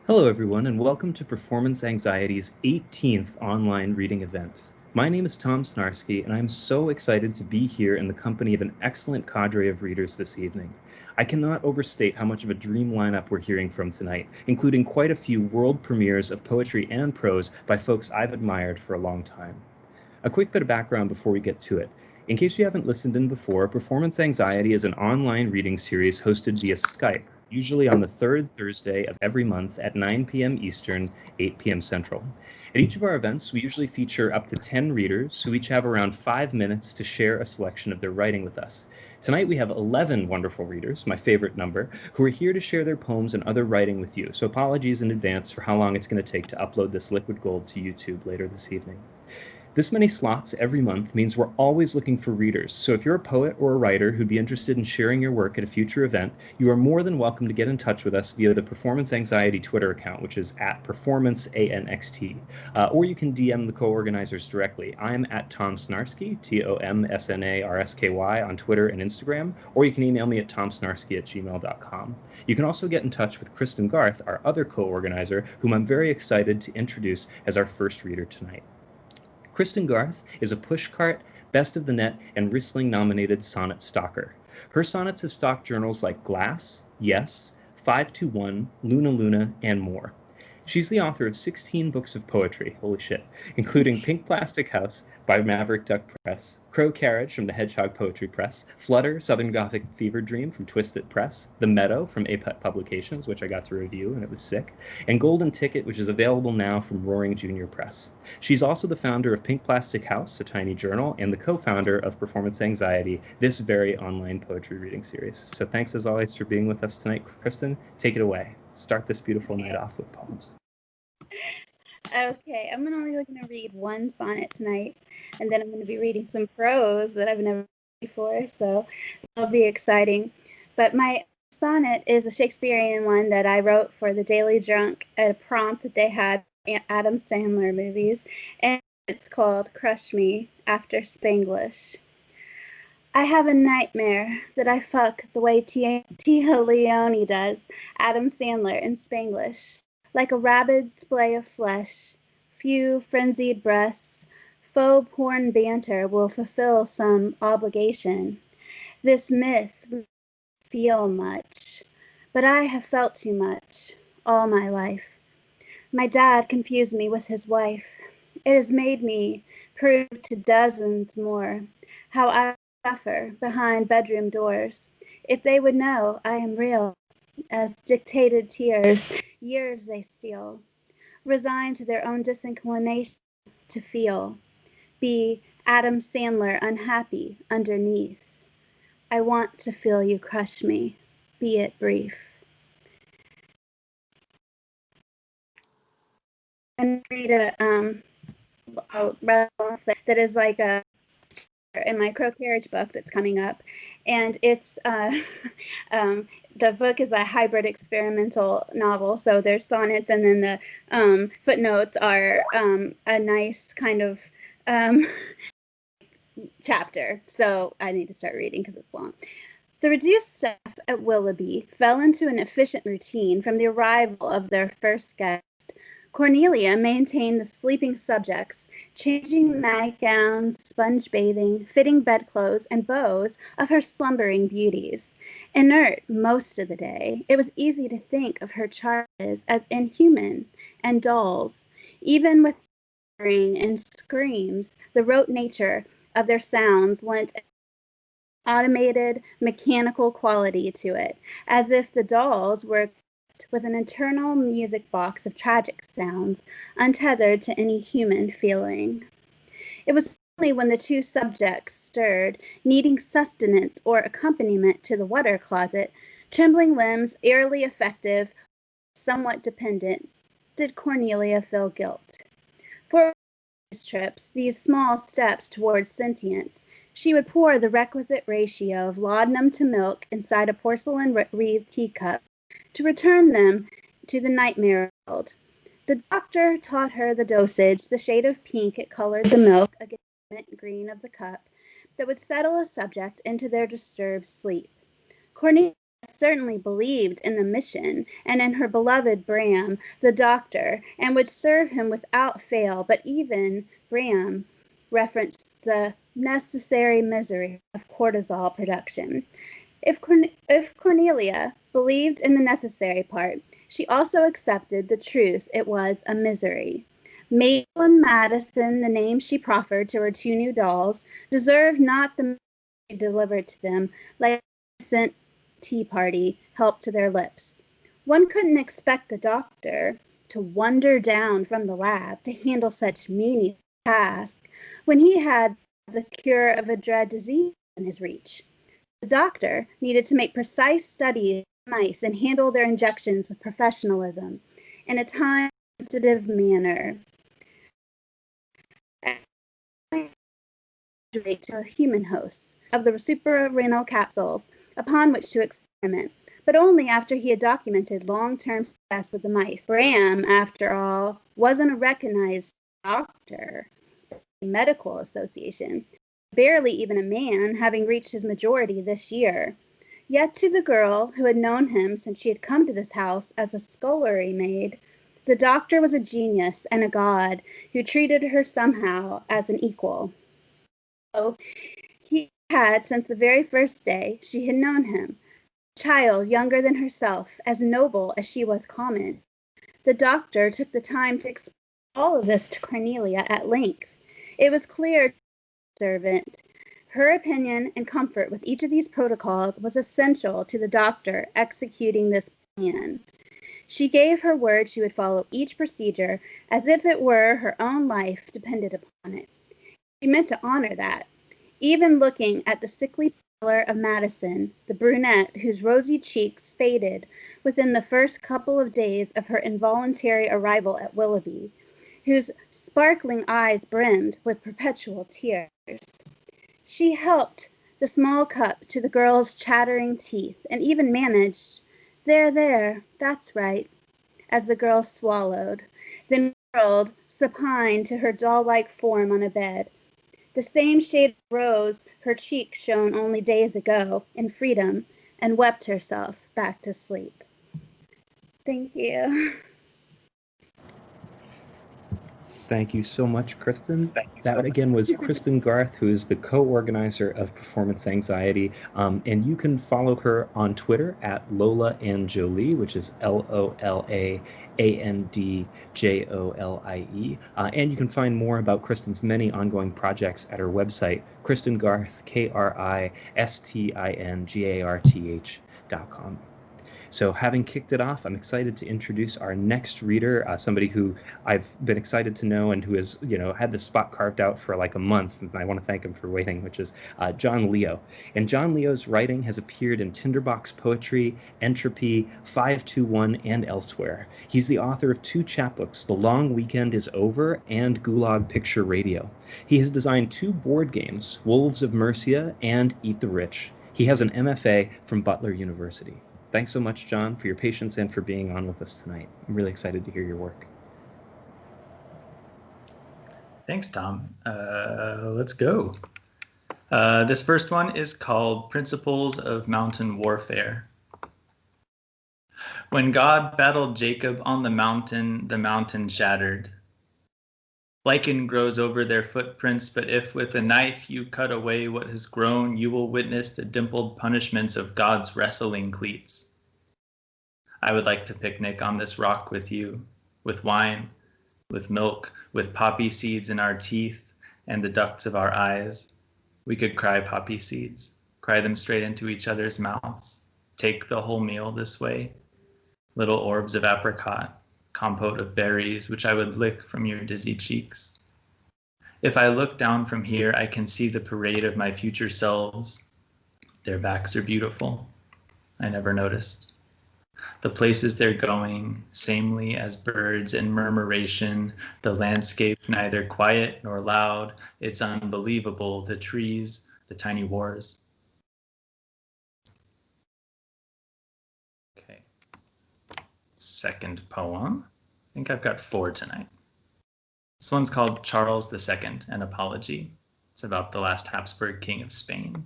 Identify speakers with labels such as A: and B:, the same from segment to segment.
A: Hello, everyone, and welcome to Performance Anxiety's 18th online reading event. My name is Tom Snarsky, and I'm so excited to be here in the company of an excellent cadre of readers this evening. I cannot overstate how much of a dream lineup we're hearing from tonight, including quite a few world premieres of poetry and prose by folks I've admired for a long time. A quick bit of background before we get to it. In case you haven't listened in before, Performance Anxiety is an online reading series hosted via Skype, usually on the third Thursday of every month at 9 p.m. Eastern, 8 p.m. Central. At each of our events, we usually feature up to 10 readers who each have around 5 minutes to share a selection of their writing with us. Tonight we have 11 wonderful readers, my favorite number, who are here to share their poems and other writing with you, so apologies in advance for how long it's going to take to upload this liquid gold to YouTube later this evening. This many slots every month means we're always looking for readers, so if you're a poet or a writer who'd be interested in sharing your work at a future event, you are more than welcome to get in touch with us via the Performance Anxiety Twitter account, which is at PerformanceANXT, or you can DM the co-organizers directly. I'm at Tom Snarsky, TomSnarsky on Twitter and Instagram, or you can email me at tomsnarsky@gmail.com. You can also get in touch with Kristin Garth, our other co-organizer, whom I'm very excited to introduce as our first reader tonight. Kristin Garth is a pushcart, Best of the Net, and Ristling-nominated sonnet stalker. Her sonnets have stalked journals like Glass, Yes, 521, Luna Luna, and more. She's the author of 16 books of poetry, holy shit, including Pink Plastic House by Maverick Duck Press, Crow Carriage from the Hedgehog Poetry Press, Flutter, Southern Gothic Fever Dream from Twisted Press, The Meadow from APET Publications, which I got to review and it was sick, and Golden Ticket, which is available now from Roaring Junior Press. She's also the founder of Pink Plastic House, a tiny journal, and the co-founder of Performance Anxiety, this very online poetry reading series. So thanks as always for being with us tonight, Kristin. Take it away. Start this beautiful night off with poems.
B: Okay, I'm only going to read one sonnet tonight, and then I'm going to be reading some prose that I've never read before, so that'll be exciting. But my sonnet is a Shakespearean one that I wrote for the Daily Drunk at a prompt that they had in Adam Sandler movies, and it's called Crush Me after Spanglish. I have a nightmare that I fuck the way Tia Leone does Adam Sandler in Spanglish. Like a rabid splay of flesh, few frenzied breaths, faux porn banter will fulfill some obligation. This myth feel much, but I have felt too much all my life. My dad confused me with his wife. It has made me prove to dozens more how I suffer behind bedroom doors. If they would know I am real, as dictated tears, years they steal, resigned to their own disinclination to feel, be Adam Sandler unhappy underneath. I want to feel you crush me, be it brief. And read a that is like a in my Crow Carriage book that's coming up, and it's the book is a hybrid experimental novel, so there's sonnets and then the footnotes are a nice kind of chapter, so I need to start reading because it's long. The reduced staff at Willoughby fell into an efficient routine from the arrival of their first guest. Cornelia maintained the sleeping subjects, changing nightgowns, sponge bathing, fitting bedclothes, and bows of her slumbering beauties. Inert most of the day, it was easy to think of her charges as inhuman and dolls. Even with whispering and screams, the rote nature of their sounds lent an automated, mechanical quality to it, as if the dolls were with an internal music box of tragic sounds, untethered to any human feeling. It was only when the two subjects stirred, needing sustenance or accompaniment to the water closet, trembling limbs, eerily effective, somewhat dependent, did Cornelia feel guilt. For these trips, these small steps towards sentience, she would pour the requisite ratio of laudanum to milk inside a porcelain-wreathed teacup, to return them to the nightmare world. The doctor taught her the dosage, the shade of pink it colored the milk against the mint green of the cup, that would settle a subject into their disturbed sleep. Cornelia certainly believed in the mission and in her beloved Bram, the doctor, and would serve him without fail. But even Bram referenced the necessary misery of cortisol production. If Cornelia believed in the necessary part, she also accepted the truth it was a misery. Mabel and Madison, the names she proffered to her two new dolls, deserved not the she delivered to them like a recent tea party helped to their lips. One couldn't expect the doctor to wander down from the lab to handle such menial tasks when he had the cure of a dread disease in his reach. The doctor needed to make precise studies of mice and handle their injections with professionalism in a time-sensitive manner. To a human host of the suprarenal capsules upon which to experiment, but only after he had documented long-term success with the mice. Bram, after all, wasn't a recognized doctor, a medical association, barely even a man, having reached his majority this year. Yet to the girl who had known him since she had come to this house as a scullery maid, the doctor was a genius and a god who treated her somehow as an equal. So he had, since the very first day she had known him, a child younger than herself, as noble as she was common. The doctor took the time to explain all of this to Cornelia at length. It was clear to the servant her opinion and comfort with each of these protocols was essential to the doctor executing this plan. She gave her word she would follow each procedure as if it were her own life depended upon it. She meant to honor that, even looking at the sickly pallor of Madison, the brunette whose rosy cheeks faded within the first couple of days of her involuntary arrival at Willoughby, whose sparkling eyes brimmed with perpetual tears. She helped the small cup to the girl's chattering teeth, and even managed, there, that's right, as the girl swallowed, then curled supine to her doll-like form on a bed. The same shade of rose her cheek shone only days ago in freedom, and wept herself back to sleep. Thank you.
A: Thank you so much, Kristin. That again was Kristin Garth, who is the co-organizer of Performance Anxiety, and you can follow her on Twitter at Lola and Jolie, which is LOLAANDJOLIE, and you can find more about Kristin's many ongoing projects at her website, Kristin Garth, KristinGarth.com. So having kicked it off, I'm excited to introduce our next reader, somebody who I've been excited to know and who has, had this spot carved out for like a month, and I want to thank him for waiting, which is John Leo. And John Leo's writing has appeared in Tinderbox Poetry, Entropy, 521, and elsewhere. He's the author of 2 chapbooks, The Long Weekend is Over and Gulag Picture Radio. He has designed 2 board games, Wolves of Mercia and Eat the Rich. He has an MFA from Butler University. Thanks so much, John, for your patience and for being on with us tonight. I'm really excited to hear your work.
C: Thanks, Tom. Let's go. This first one is called Principles of Mountain Warfare. When God battled Jacob on the mountain shattered. Lichen grows over their footprints, but if with a knife you cut away what has grown, you will witness the dimpled punishments of God's wrestling cleats. I would like to picnic on this rock with you, with wine, with milk, with poppy seeds in our teeth and the ducts of our eyes. We could cry poppy seeds, cry them straight into each other's mouths. Take the whole meal this way. Little orbs of apricot, compote of berries, which I would lick from your dizzy cheeks. If I look down from here, I can see the parade of my future selves. Their backs are beautiful. I never noticed. The places they're going, samely as birds in murmuration, the landscape neither quiet nor loud. It's unbelievable, the trees, the tiny wars. Okay. Second poem. I think I've got 4 tonight. This one's called Charles II, An Apology. It's about the last Habsburg king of Spain.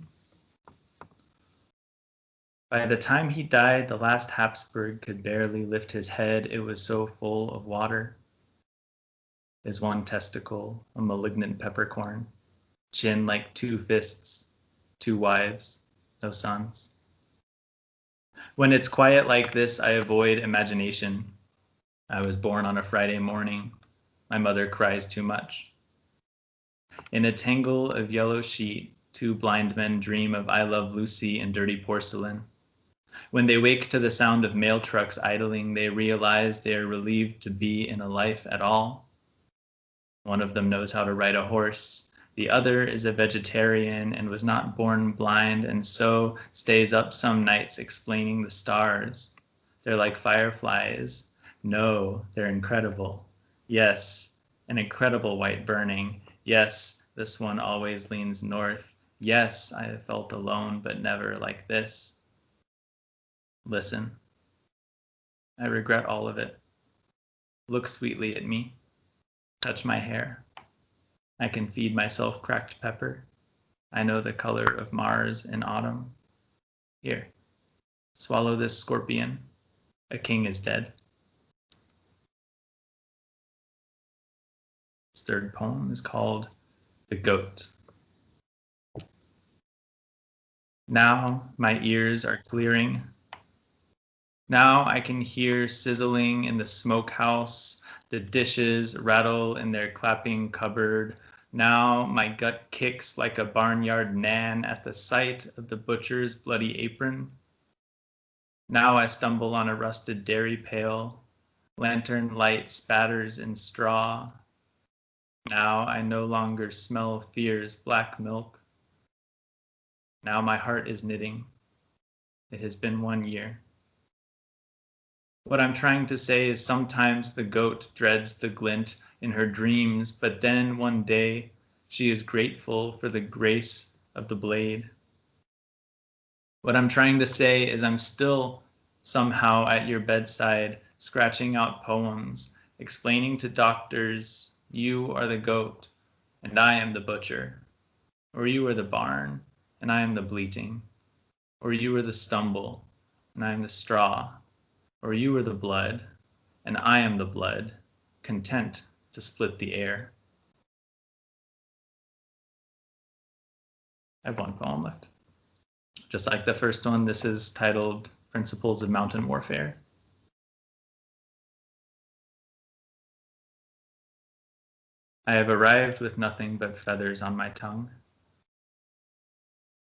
C: By the time he died, the last Habsburg could barely lift his head. It was so full of water. His one testicle, a malignant peppercorn, chin like 2 fists, 2 wives, no sons. When it's quiet like this, I avoid imagination. I was born on a Friday morning. My mother cries too much. In a tangle of yellow sheet, 2 blind men dream of I Love Lucy and dirty porcelain. When they wake to the sound of mail trucks idling, they realize they are relieved to be in a life at all. One of them knows how to ride a horse. The other is a vegetarian and was not born blind, and so stays up some nights explaining the stars. They're like fireflies. No, they're incredible. Yes, an incredible white burning. Yes, this one always leans north. Yes, I have felt alone, but never like this. Listen. I regret all of it. Look sweetly at me. Touch my hair. I can feed myself cracked pepper. I know the color of Mars in autumn. Here, swallow this scorpion. A king is dead. This third poem is called The Goat. Now my ears are clearing. Now I can hear sizzling in the smokehouse, the dishes rattle in their clapping cupboard. Now my gut kicks like a barnyard nan at the sight of the butcher's bloody apron. Now I stumble on a rusted dairy pail. Lantern light spatters in straw. Now I no longer smell fear's black milk. Now my heart is knitting. It has been 1 year. What I'm trying to say is sometimes the goat dreads the glint in her dreams, but then one day she is grateful for the grace of the blade. What I'm trying to say is I'm still somehow at your bedside, scratching out poems, explaining to doctors, you are the goat and I am the butcher, or you are the barn and I am the bleating, or you are the stumble and I am the straw, or you are the blood, and I am the blood, content to split the air. I have 1 poem left. Just like the first one, this is titled Principles of Mountain Warfare. I have arrived with nothing but feathers on my tongue.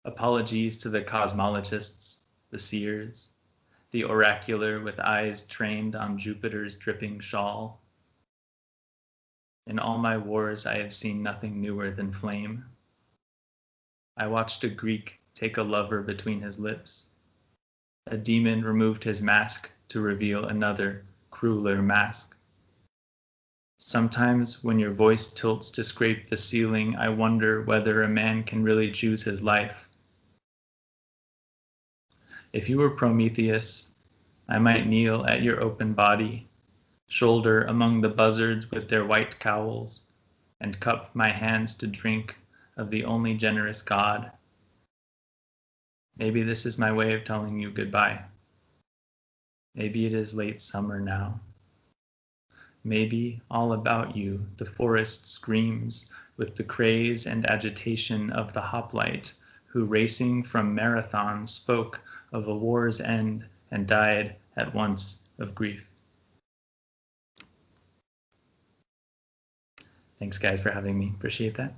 C: Apologies to the cosmologists, the seers, the oracular with eyes trained on Jupiter's dripping shawl. In all my wars, I have seen nothing newer than flame. I watched a Greek take a lover between his lips. A demon removed his mask to reveal another, crueler mask. Sometimes when your voice tilts to scrape the ceiling, I wonder whether a man can really choose his life. If you were Prometheus, I might kneel at your open body, shoulder among the buzzards with their white cowls, and cup my hands to drink of the only generous God. Maybe this is my way of telling you goodbye. Maybe it is late summer now. Maybe all about you the forest screams with the craze and agitation of the hoplite who, racing from marathon, spoke of a war's end and died at once of grief. Thanks, guys, for having me. Appreciate that.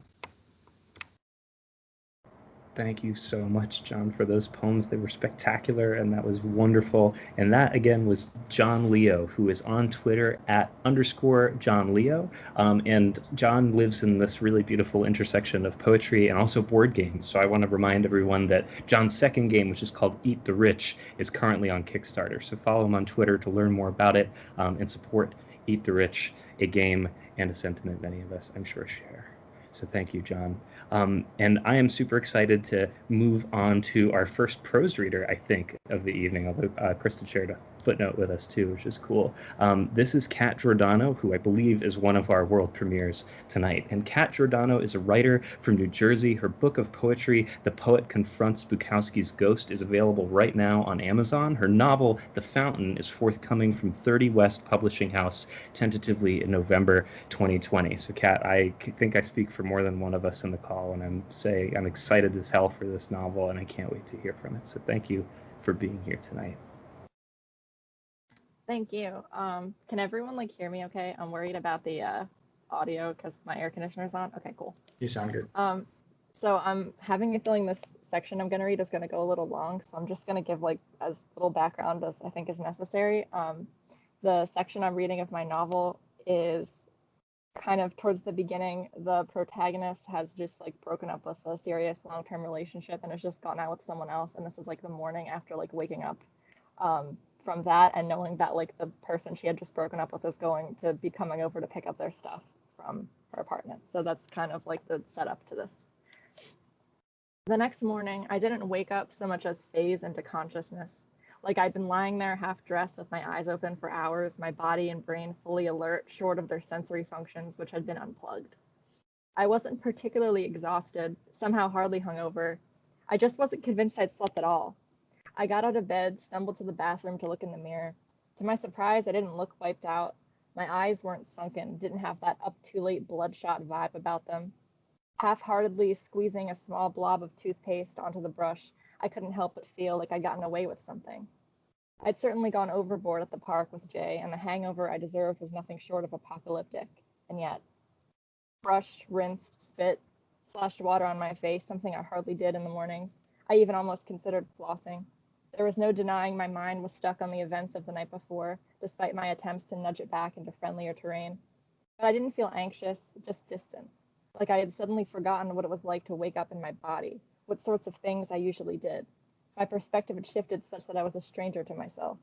A: Thank you so much, John, for those poems. They were spectacular, and that was wonderful. And that, again, was John Leo, who is on Twitter at _John Leo. And John lives in this really beautiful intersection of poetry and also board games. So I want to remind everyone that John's second game, which is called Eat the Rich, is currently on Kickstarter. So follow him on Twitter to learn more about it and support Eat the Rich, a game and a sentiment many of us, I'm sure, share. So thank you, John. And I am super excited to move on to our first prose reader, I think. of the evening, although Kristin shared a footnote with us too, which is cool. This is Kat Giordano, who I believe is one of our world premieres tonight. And Kat Giordano is a writer from New Jersey. Her book of poetry, The Poet Confronts Bukowski's Ghost, is available right now on Amazon. Her novel, The Fountain, is forthcoming from 30 West Publishing House, tentatively in November 2020. So Kat, I think I speak for more than one of us in the call when I'm saying I'm excited as hell for this novel, and I can't wait to hear from it. So thank you for being here tonight.
D: Thank you. Can everyone hear me okay? I'm worried about the audio because my air conditioner's on. Okay, cool.
C: You sound good.
D: So I'm having a feeling this section I'm going to read is going to go a little long, so I'm just going to give as little background as I think is necessary. The section I'm reading of my novel is kind of towards the beginning. The protagonist has just broken up with a serious long-term relationship and has just gone out with someone else, and this is the morning after waking up from that and knowing that the person she had just broken up with is going to be coming over to pick up their stuff from her apartment. So that's kind of the setup to this. The next morning, I didn't wake up so much as phase into consciousness. I'd been lying there half dressed with my eyes open for hours, my body and brain fully alert, short of their sensory functions, which had been unplugged. I wasn't particularly exhausted, somehow hardly hungover. I just wasn't convinced I'd slept at all. I got out of bed, stumbled to the bathroom to look in the mirror. To my surprise, I didn't look wiped out. My eyes weren't sunken, didn't have that up-too-late bloodshot vibe about them. Half-heartedly squeezing a small blob of toothpaste onto the brush, I couldn't help but feel like I'd gotten away with something. I'd certainly gone overboard at the park with Jay, and the hangover I deserved was nothing short of apocalyptic. And yet, brushed, rinsed, spit, splashed water on my face, something I hardly did in the mornings. I even almost considered flossing. There was no denying my mind was stuck on the events of the night before, despite my attempts to nudge it back into friendlier terrain. But I didn't feel anxious, just distant, like I had suddenly forgotten what it was like to wake up in my body, what sorts of things I usually did. My perspective had shifted such that I was a stranger to myself.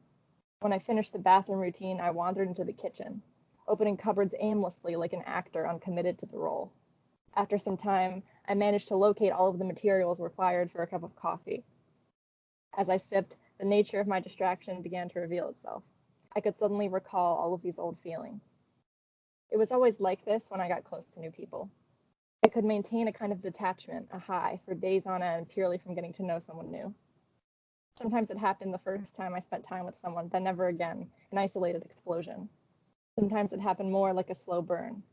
D: When I finished the bathroom routine, I wandered into the kitchen, opening cupboards aimlessly like an actor uncommitted to the role. After some time, I managed to locate all of the materials required for a cup of coffee. As I sipped, the nature of my distraction began to reveal itself. I could suddenly recall all of these old feelings. It was always like this when I got close to new people. I could maintain a kind of detachment, a high, for days on end purely from getting to know someone new. Sometimes it happened the first time I spent time with someone, then never again, an isolated explosion. Sometimes it happened more like a slow burn.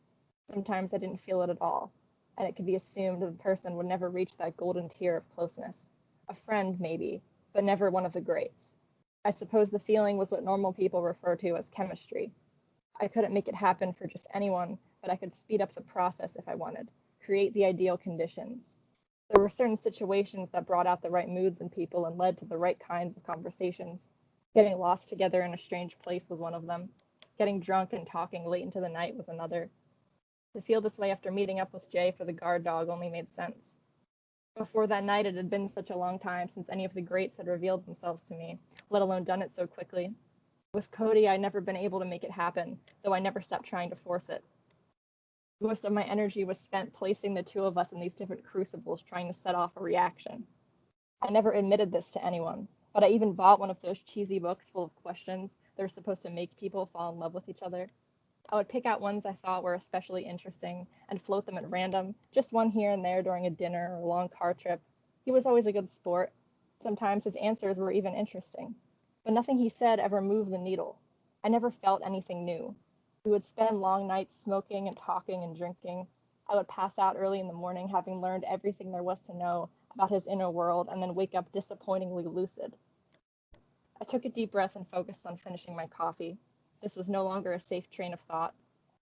D: Sometimes I didn't feel it at all, and it could be assumed that the person would never reach that golden tier of closeness. A friend, maybe, but never one of the greats. I suppose the feeling was what normal people refer to as chemistry. I couldn't make it happen for just anyone, but I could speed up the process if I wanted, create the ideal conditions. There were certain situations that brought out the right moods in people and led to the right kinds of conversations. Getting lost together in a strange place was one of them. Getting drunk and talking late into the night was another. To feel this way after meeting up with Jay for the guard dog only made sense. Before that night, it had been such a long time since any of the greats had revealed themselves to me, let alone done it so quickly. With Cody, I'd never been able to make it happen, though I never stopped trying to force it. Most of my energy was spent placing the two of us in these different crucibles, trying to set off a reaction. I never admitted this to anyone, but I even bought one of those cheesy books full of questions that are supposed to make people fall in love with each other. I would pick out ones I thought were especially interesting and float them at random, just one here and there during a dinner or a long car trip. He was always a good sport. Sometimes his answers were even interesting, but nothing he said ever moved the needle. I never felt anything new. We would spend long nights smoking and talking and drinking. I would pass out early in the morning, having learned everything there was to know about his inner world, and then wake up disappointingly lucid. I took a deep breath and focused on finishing my coffee. This was no longer a safe train of thought.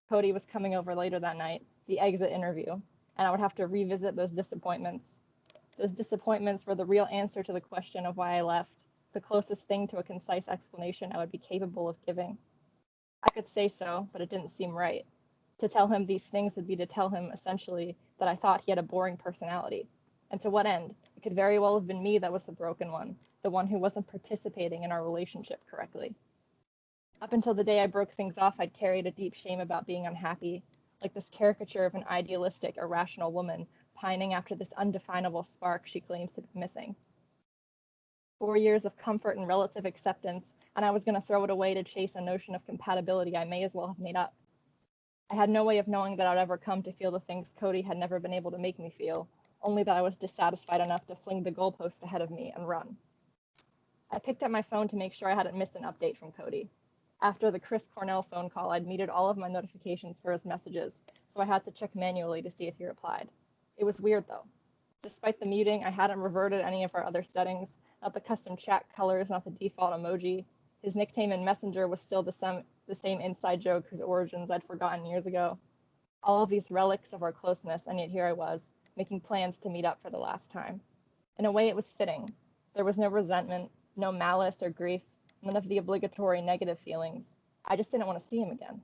D: Cody was coming over later that night, the exit interview, and I would have to revisit those disappointments. Those disappointments were the real answer to the question of why I left, the closest thing to a concise explanation I would be capable of giving. I could say so, but it didn't seem right. To tell him these things would be to tell him, essentially, that I thought he had a boring personality. And to what end? It could very well have been me that was the broken one, the one who wasn't participating in our relationship correctly. Up until the day I broke things off, I'd carried a deep shame about being unhappy, like this caricature of an idealistic, irrational woman pining after this undefinable spark she claims to be missing. 4 years of comfort and relative acceptance, and I was going to throw it away to chase a notion of compatibility I may as well have made up. I had no way of knowing that I'd ever come to feel the things Cody had never been able to make me feel, only that I was dissatisfied enough to fling the goalpost ahead of me and run. I picked up my phone to make sure I hadn't missed an update from Cody. After the Chris Cornell phone call, I'd muted all of my notifications for his messages, so I had to check manually to see if he replied. It was weird, though. Despite the muting, I hadn't reverted any of our other settings, not the custom chat colors, not the default emoji. His nickname in Messenger was still the same inside joke whose origins I'd forgotten years ago. All of these relics of our closeness, and yet here I was, making plans to meet up for the last time. In a way, it was fitting. There was no resentment, no malice or grief, none of the obligatory negative feelings. I just didn't want to see him again.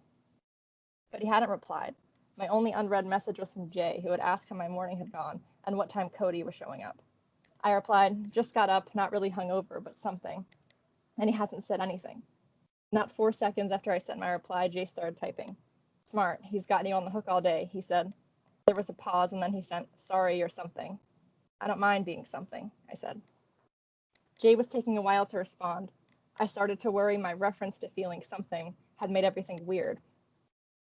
D: But he hadn't replied. My only unread message was from Jay, who had asked how my morning had gone and what time Cody was showing up. I replied, just got up, not really hungover, but something. And he hasn't said anything. Not 4 seconds after I sent my reply, Jay started typing. Smart, he's gotten you on the hook all day, he said. There was a pause, and then he sent, sorry or something. I don't mind being something, I said. Jay was taking a while to respond. I started to worry my reference to feeling something had made everything weird.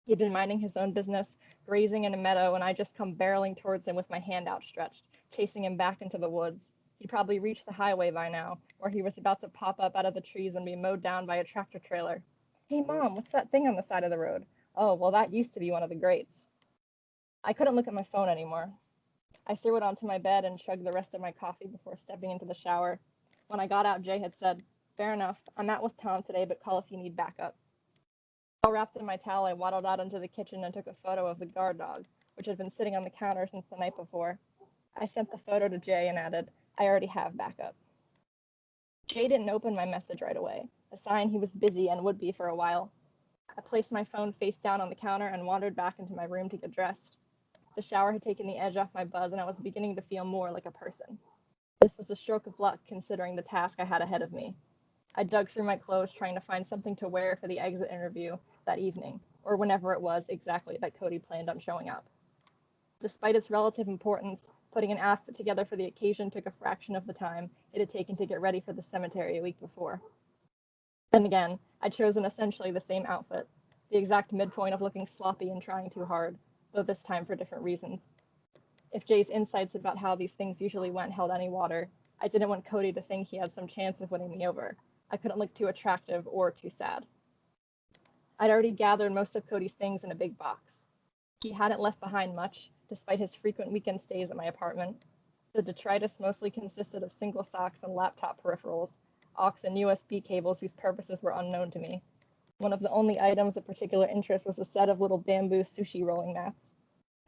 D: He'd been minding his own business, grazing in a meadow, and I just come barreling towards him with my hand outstretched, chasing him back into the woods. He'd probably reached the highway by now, where he was about to pop up out of the trees and be mowed down by a tractor trailer. Hey, Mom, what's that thing on the side of the road? Oh, well, that used to be one of the greats. I couldn't look at my phone anymore. I threw it onto my bed and chugged the rest of my coffee before stepping into the shower. When I got out, Jay had said, fair enough, I'm out with Tom today, but call if you need backup. All wrapped in my towel, I waddled out into the kitchen and took a photo of the guard dog, which had been sitting on the counter since the night before. I sent the photo to Jay and added, I already have backup. Jay didn't open my message right away, a sign he was busy and would be for a while. I placed my phone face down on the counter and wandered back into my room to get dressed. The shower had taken the edge off my buzz, and I was beginning to feel more like a person. This was a stroke of luck, considering the task I had ahead of me. I dug through my clothes, trying to find something to wear for the exit interview that evening, or whenever it was exactly that Cody planned on showing up. Despite its relative importance, putting an outfit together for the occasion took a fraction of the time it had taken to get ready for the cemetery a week before. Then again, I'd chosen essentially the same outfit, the exact midpoint of looking sloppy and trying too hard, though this time for different reasons. If Jay's insights about how these things usually went held any water, I didn't want Cody to think he had some chance of winning me over. I couldn't look too attractive or too sad. I'd already gathered most of Cody's things in a big box. He hadn't left behind much, despite his frequent weekend stays at my apartment. The detritus mostly consisted of single socks and laptop peripherals, aux and USB cables whose purposes were unknown to me. One of the only items of particular interest was a set of little bamboo sushi rolling mats.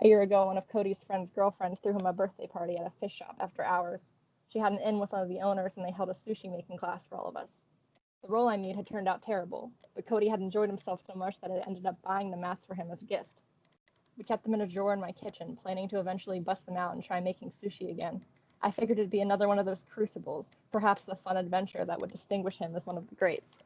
D: A year ago, one of Cody's friend's girlfriends threw him a birthday party at a fish shop after hours. She had an in with one of the owners, and they held a sushi-making class for all of us. The roll I made had turned out terrible, but Cody had enjoyed himself so much that I ended up buying the mats for him as a gift. We kept them in a drawer in my kitchen, planning to eventually bust them out and try making sushi again. I figured it'd be another one of those crucibles, perhaps the fun adventure that would distinguish him as one of the greats.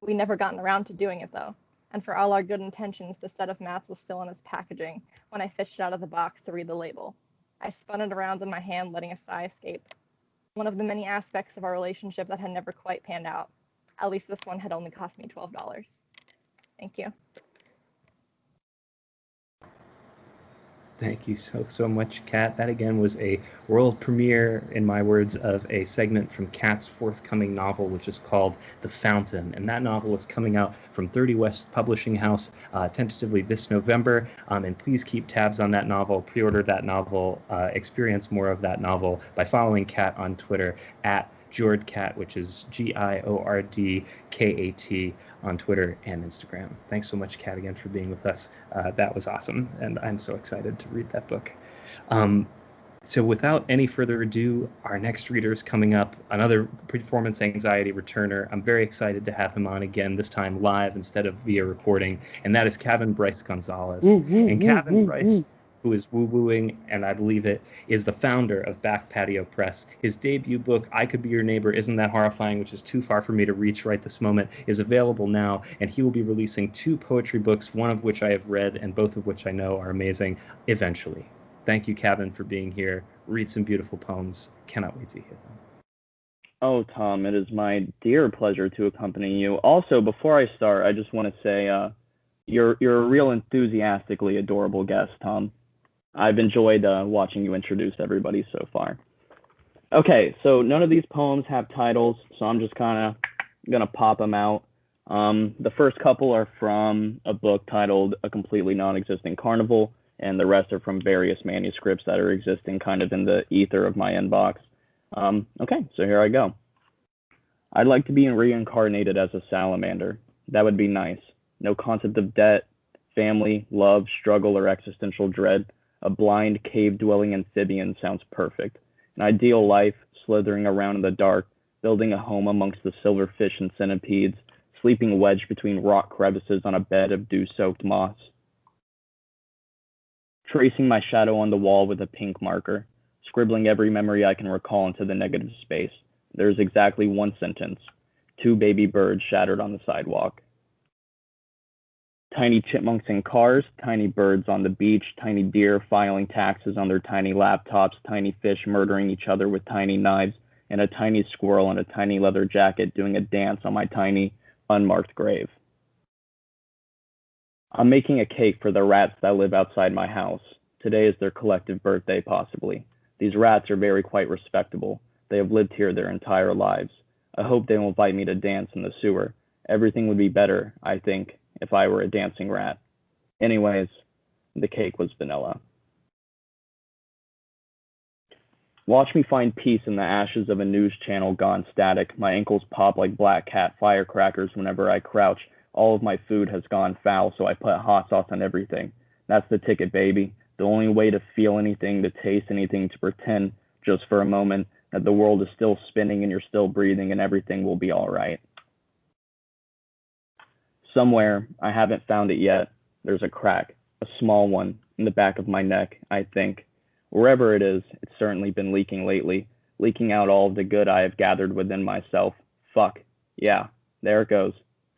D: We'd never gotten around to doing it, though, and for all our good intentions, the set of mats was still in its packaging when I fished it out of the box to read the label. I spun it around in my hand, letting a sigh escape. One of the many aspects of our relationship that had never quite panned out. At least this one had only cost me $12. Thank you.
A: Thank you so much, Kat. That again was a world premiere, in my words, of a segment from Kat's forthcoming novel, which is called The Fountain. And that novel is coming out from 30 West Publishing House tentatively this November. And please keep tabs on that novel, pre-order that novel, experience more of that novel by following Kat on Twitter at Giordcat, which is Giordkat on Twitter and Instagram. Thanks so much, Kat, again for being with us. That was awesome, and I'm so excited to read that book. So without any further ado, our next reader is coming up, another performance anxiety returner. I'm very excited to have him on again, this time live instead of via recording, and that is Cavin Gonzalez. And Cavin Bryce, who is woo-wooing, and I believe it, is the founder of Back Patio Press. His debut book, I Could Be Your Neighbor, Isn't That Horrifying, which is too far for me to reach right this moment, is available now, and he will be releasing 2 poetry books, one of which I have read, and both of which I know are amazing, eventually. Thank you, Cavin, for being here. Read some beautiful poems. Cannot wait to hear them.
E: Oh, Tom, it is my dear pleasure to accompany you. Also, before I start, I just want to say you're a real enthusiastically adorable guest, Tom. I've enjoyed watching you introduce everybody so far. Okay, so none of these poems have titles, so I'm just kind of gonna pop them out. The first couple are from a book titled A Completely Non-Existent Carnival, and the rest are from various manuscripts that are existing kind of in the ether of my inbox. Okay, so here I go. I'd like to be reincarnated as a salamander. That would be nice. No concept of debt, family, love, struggle, or existential dread. A blind, cave-dwelling amphibian sounds perfect. An ideal life, slithering around in the dark, building a home amongst the silverfish and centipedes, sleeping wedged between rock crevices on a bed of dew-soaked moss. Tracing my shadow on the wall with a pink marker, scribbling every memory I can recall into the negative space. There's exactly one sentence. 2 baby birds shattered on the sidewalk. Tiny chipmunks in cars, tiny birds on the beach, tiny deer filing taxes on their tiny laptops, tiny fish murdering each other with tiny knives, and a tiny squirrel in a tiny leather jacket doing a dance on my tiny, unmarked grave. I'm making a cake for the rats that live outside my house. Today is their collective birthday, possibly. These rats are very quite respectable. They have lived here their entire lives. I hope they will invite me to dance in the sewer. Everything would be better, I think, if I were a dancing rat. Anyways, the cake was vanilla. Watch me find peace in the ashes of a news channel gone static. My ankles pop like black cat firecrackers whenever I crouch. All of my food has gone foul, so I put hot sauce on everything. That's the ticket, baby. The only way to feel anything, to taste anything, to pretend, just for a moment, that the world is still spinning and you're still breathing and everything will be all right. Somewhere, I haven't found it yet, there's a crack, a small one, in the back of my neck, I think. Wherever it is, it's certainly been leaking lately, leaking out all of the good I have gathered within myself. Fuck. Yeah, there it goes.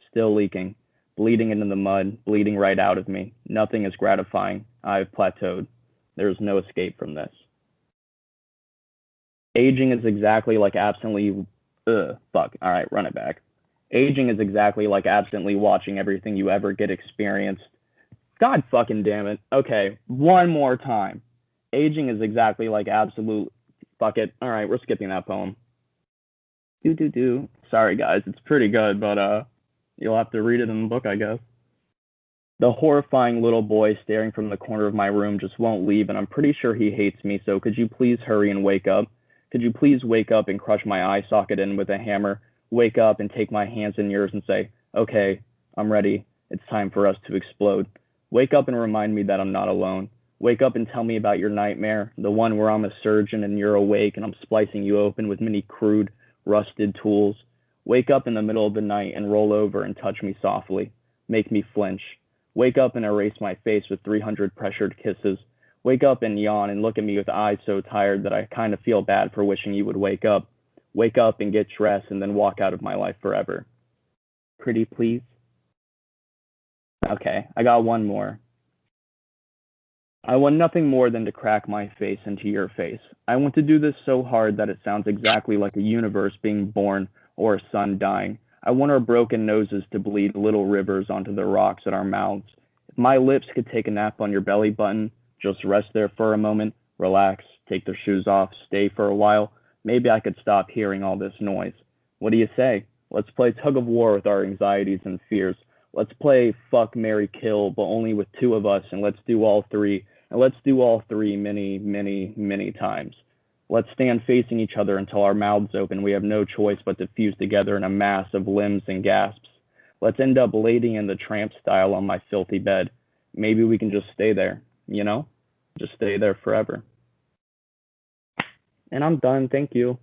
E: Still leaking. Bleeding into the mud, bleeding right out of me. Nothing is gratifying. I have plateaued. There is no escape from this. Aging is exactly like absently... fuck. All right, run it back. Aging is exactly like absently watching everything you ever get experienced. God fucking damn it. Okay, one more time. Aging is exactly like absolute... Fuck it. All right, we're skipping that poem. Sorry, guys. It's pretty good, but you'll have to read it in the book, I guess. The horrifying little boy staring from the corner of my room just won't leave, and I'm pretty sure he hates me, so could you please hurry and wake up? Could you please wake up and crush my eye socket in with a hammer? Wake up and take my hands in yours and say, okay, I'm ready. It's time for us to explode. Wake up and remind me that I'm not alone. Wake up and tell me about your nightmare, the one where I'm a surgeon and you're awake and I'm splicing you open with many crude, rusted tools. Wake up in the middle of the night and roll over and touch me softly. Make me flinch. Wake up and erase my face with 300 pressured kisses. Wake up and yawn and look at me with eyes so tired that I kind of feel bad for wishing you would wake up. Wake up and get dressed and then walk out of my life forever. Pretty please? Okay, I got one more. I want nothing more than to crack my face into your face. I want to do this so hard that it sounds exactly like a universe being born or a sun dying. I want our broken noses to bleed little rivers onto the rocks at our mouths. If my lips could take a nap on your belly button, just rest there for a moment, relax, take their shoes off, stay for a while, maybe I could stop hearing all this noise. What do you say? Let's play tug of war with our anxieties and fears. Let's play fuck, marry, kill, but only with two of us, and let's do all three. And let's do all three many, many, many times. Let's stand facing each other until our mouths open. We have no choice but to fuse together in a mass of limbs and gasps. Let's end up Lady in the Tramp style on my filthy bed. Maybe we can just stay there, you know? Just stay there forever. And I'm done. Thank you.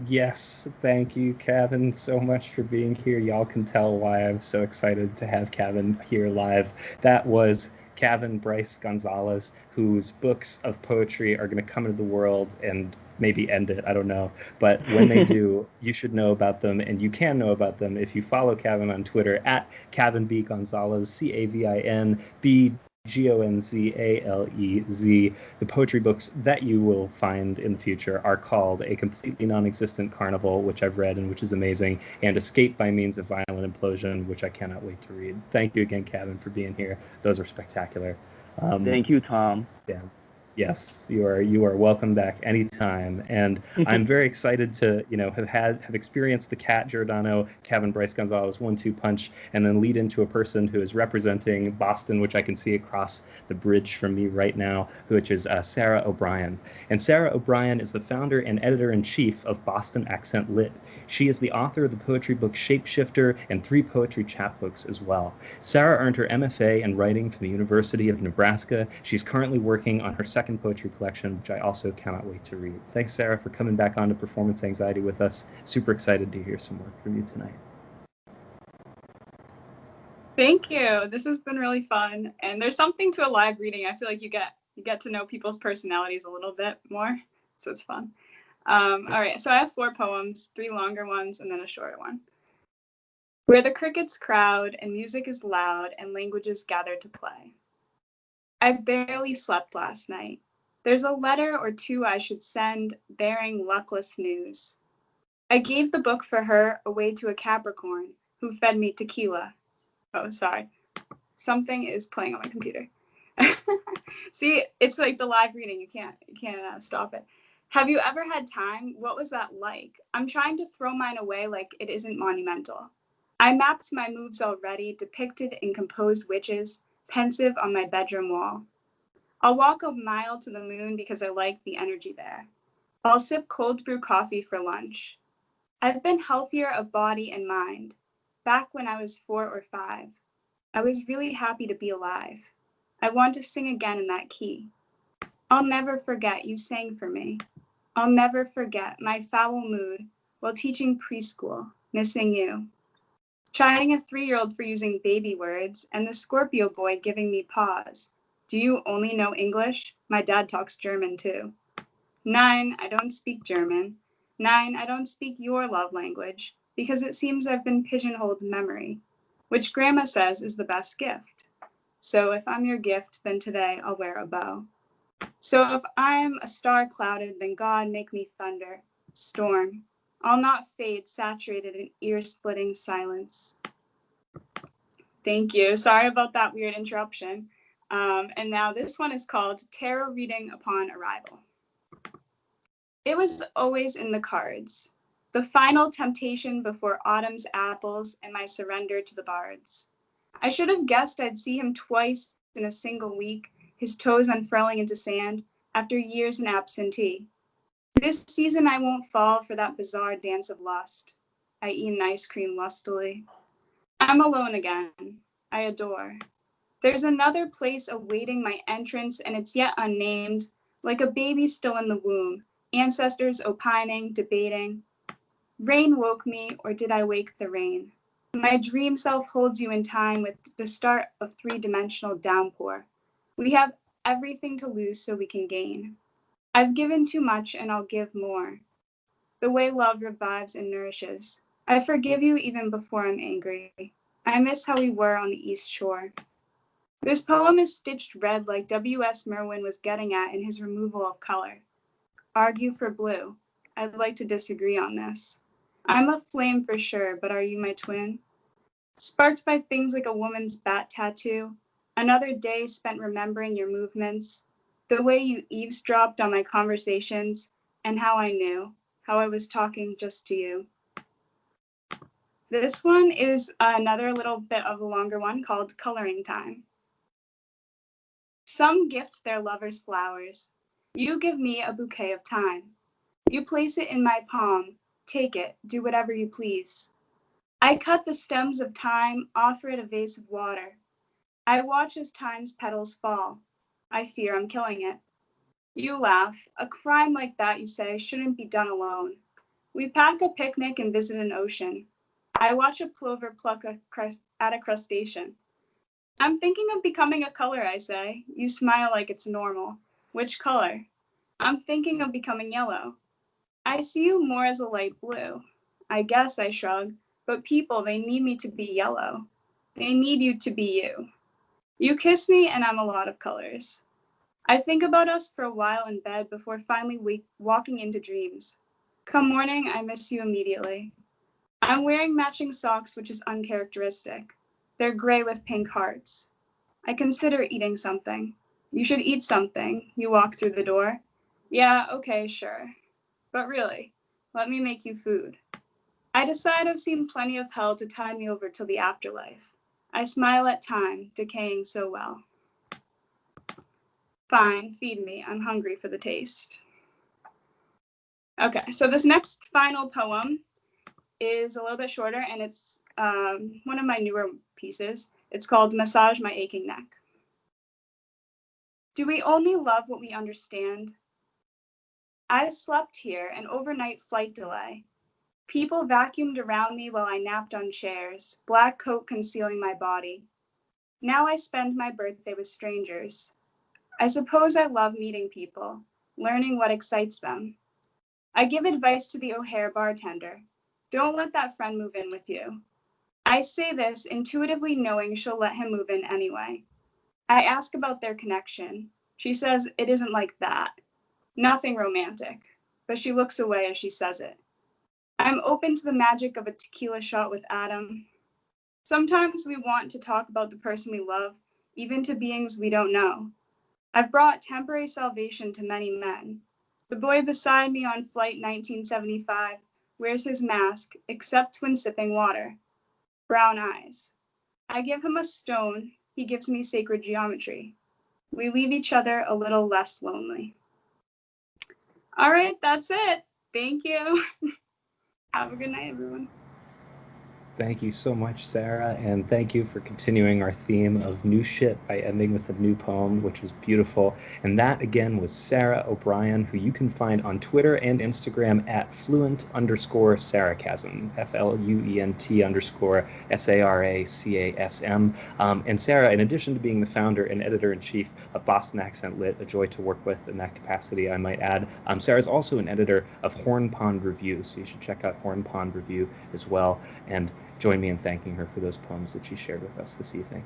A: Yes, thank you, Cavin, so much for being here. Y'all can tell why I'm so excited to have Cavin here live. That was Cavin Bryce Gonzalez, whose books of poetry are going to come into the world and maybe end it. I don't know. But when they do, you should know about them, and you can know about them if you follow Cavin on Twitter at Cavin B. Gonzalez, CavinB Gonzalez. The poetry books that you will find in the future are called A Completely Non-Existent Carnival, which I've read and which is amazing, and Escape by Means of Violent Implosion, which I cannot wait to read. Thank you again, Cavin, for being here. Those are spectacular.
E: Thank you, Tom.
A: Yeah. Yes, you are welcome back anytime. And I'm very excited to, have experienced the Cat Giordano, Cavin Bryce Gonzalez 1-2 punch, and then lead into a person who is representing Boston, which I can see across the bridge from me right now, which is Sarah O'Brien. And Sarah O'Brien is the founder and editor-in-chief of Boston Accent Lit. She is the author of the poetry book Shapeshifter and 3 poetry chapbooks as well. Sarah earned her MFA in writing from the University of Nebraska. She's currently working on her second poetry collection, which I also cannot wait to read. Thanks, Sarah, for coming back on to Performance Anxiety with us. Super excited to hear some work from you tonight.
F: Thank you. This has been really fun. And there's something to a live reading. I feel like you get to know people's personalities a little bit more. So it's fun. All right. So I have 4 poems, 3 longer ones, and then a shorter one. Where the crickets crowd and music is loud and languages gather to play. I barely slept last night. There's a letter or 2 I should send bearing luckless news. I gave the book for her away to a Capricorn who fed me tequila. Oh, sorry. Something is playing on my computer. See, it's like the live reading. You can't stop it. Have you ever had time? What was that like? I'm trying to throw mine away like it isn't monumental. I mapped my moves already, depicted in composed witches, pensive on my bedroom wall. I'll walk a mile to the moon because I like the energy there. I'll sip cold brew coffee for lunch. I've been healthier of body and mind. Back when I was 4 or 5, I was really happy to be alive. I want to sing again in that key. I'll never forget you sang for me. I'll never forget my foul mood while teaching preschool, missing you. Chiding a 3-year-old for using baby words and the Scorpio boy giving me pause. Do you only know English? My dad talks German too. 9, I don't speak German. 9, I don't speak your love language because it seems I've been pigeonholed memory, which grandma says is the best gift. So if I'm your gift, then today I'll wear a bow. So if I'm a star clouded, then God make me thunder, storm. I'll not fade, saturated in ear-splitting silence. Thank you. Sorry about that weird interruption. And now this one is called Tarot Reading Upon Arrival. It was always in the cards. The final temptation before autumn's apples and my surrender to the bards. I should have guessed I'd see him twice in a single week, his toes unfurling into sand after years an absentee. This season I won't fall for that bizarre dance of lust. I eat an ice cream lustily. I'm alone again. I adore. There's another place awaiting my entrance, and it's yet unnamed, like a baby still in the womb, ancestors opining, debating. Rain woke me, or did I wake the rain? My dream self holds you in time with the start of 3-dimensional downpour. We have everything to lose so we can gain. I've given too much and I'll give more. The way love revives and nourishes. I forgive you even before I'm angry. I miss how we were on the East Shore. This poem is stitched red like W.S. Merwin was getting at in his removal of color. Argue for blue. I'd like to disagree on this. I'm a flame for sure, but are you my twin? Sparked by things like a woman's bat tattoo, another day spent remembering your movements, the way you eavesdropped on my conversations, and how I knew, how I was talking just to you. This one is another little bit of a longer one called Coloring Time. Some gift their lovers flowers. You give me a bouquet of time. You place it in my palm. Take it, do whatever you please. I cut the stems of time, offer it a vase of water. I watch as time's petals fall. I fear I'm killing it. You laugh. A crime like that, you say, shouldn't be done alone. We pack a picnic and visit an ocean. I watch a plover pluck at a crustacean. I'm thinking of becoming a color, I say. You smile like it's normal. Which color? I'm thinking of becoming yellow. I see you more as a light blue. I guess, I shrug, but people, they need me to be yellow. They need you to be you. You kiss me and I'm a lot of colors. I think about us for a while in bed before finally walking into dreams. Come morning, I miss you immediately. I'm wearing matching socks, which is uncharacteristic. They're gray with pink hearts. I consider eating something. You should eat something. You walk through the door. Yeah, okay, sure. But really, let me make you food. I decide I've seen plenty of hell to tie me over till the afterlife. I smile at time, decaying so well. Fine, feed me. I'm hungry for the taste. Okay, so this next final poem is a little bit shorter, and it's one of my newer pieces. It's called Massage My Aching Neck. Do we only love what we understand? I slept here, an overnight flight delay. People vacuumed around me while I napped on chairs, black coat concealing my body. Now I spend my birthday with strangers. I suppose I love meeting people, learning what excites them. I give advice to the O'Hare bartender. Don't let that friend move in with you. I say this intuitively knowing she'll let him move in anyway. I ask about their connection. She says it isn't like that. Nothing romantic, but she looks away as she says it. I'm open to the magic of a tequila shot with Adam. Sometimes we want to talk about the person we love, even to beings we don't know. I've brought temporary salvation to many men. The boy beside me on flight 1975 wears his mask, except when sipping water. Brown eyes. I give him a stone, he gives me sacred geometry. We leave each other a little less lonely. All right, that's it. Thank you. Have a good night, everyone.
A: Thank you so much, Sarah, and thank you for continuing our theme of new shit by ending with a new poem, which was beautiful. And that, again, was Sarah O'Brien, who you can find on Twitter and Instagram at fluent_sarcasm, FLUENT_SARACASM. And Sarah, in addition to being the founder and editor-in-chief of Boston Accent Lit, a joy to work with in that capacity, I might add, Sarah's also an editor of Horn Pond Review, so you should check out Horn Pond Review as well. And join me in thanking her for those poems that she shared with us this evening.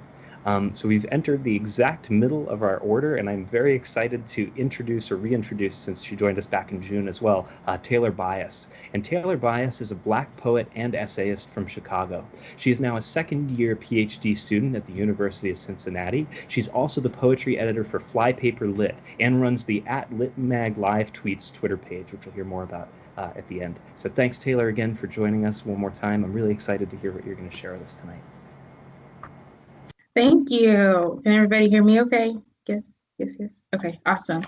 A: So we've entered the exact middle of our order, and I'm very excited to introduce or reintroduce, since she joined us back in June as well, Taylor Byas. And Taylor Byas is a Black poet and essayist from Chicago. She is now a second-year PhD student at the University of Cincinnati. She's also the poetry editor for Flypaper Lit and runs the @LitMag Live Tweets Twitter page, which we'll hear more about at the end. So thanks, Taylor, again for joining us one more time. I'm really excited to hear what you're going to share with us tonight.
G: Thank you. Can everybody hear me okay? Yes. Okay, awesome.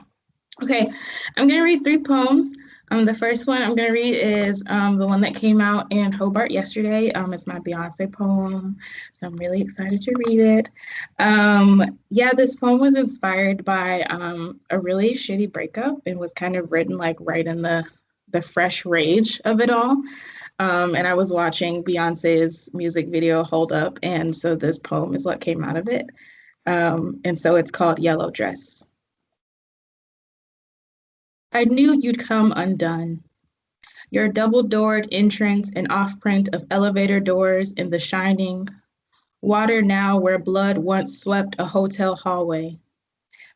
G: Okay, I'm going to read 3 poems. The first one I'm going to read is the one that came out in Hobart yesterday. It's my Beyonce poem, so I'm really excited to read it. Yeah, this poem was inspired by a really shitty breakup and was kind of written like right in the fresh rage of it all. And I was watching Beyonce's music video Hold Up, and so this poem is what came out of it. And so it's called Yellow Dress. I knew you'd come undone. Your double-doored entrance and off-print of elevator doors in The Shining. Water now where blood once swept a hotel hallway.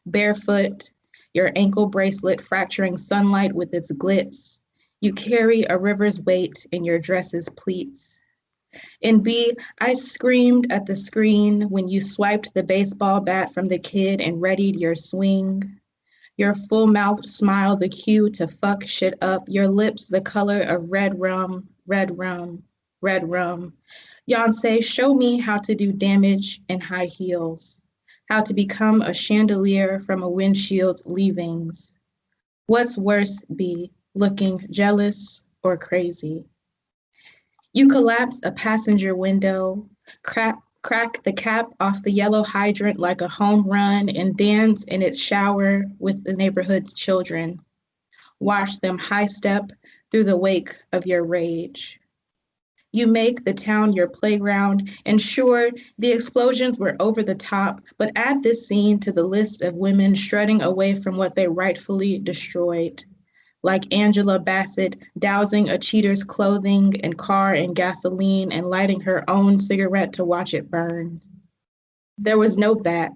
G: Barefoot, your ankle bracelet fracturing sunlight with its glitz. You carry a river's weight in your dress's pleats. In B, I screamed at the screen when you swiped the baseball bat from the kid and readied your swing. Your full-mouthed smile, the cue to fuck shit up. Your lips, the color of red rum, red rum, red rum. Yonsei, show me how to do damage in high heels. How to become a chandelier from a windshield's leavings. What's worse, B, looking jealous or crazy? You collapse a passenger window, crack the cap off the yellow hydrant like a home run and dance in its shower with the neighborhood's children. Watch them high step through the wake of your rage. You make the town your playground, and sure, the explosions were over the top, but add this scene to the list of women shredding away from what they rightfully destroyed. Like Angela Bassett dousing a cheater's clothing and car in gasoline and lighting her own cigarette to watch it burn. There was no bat,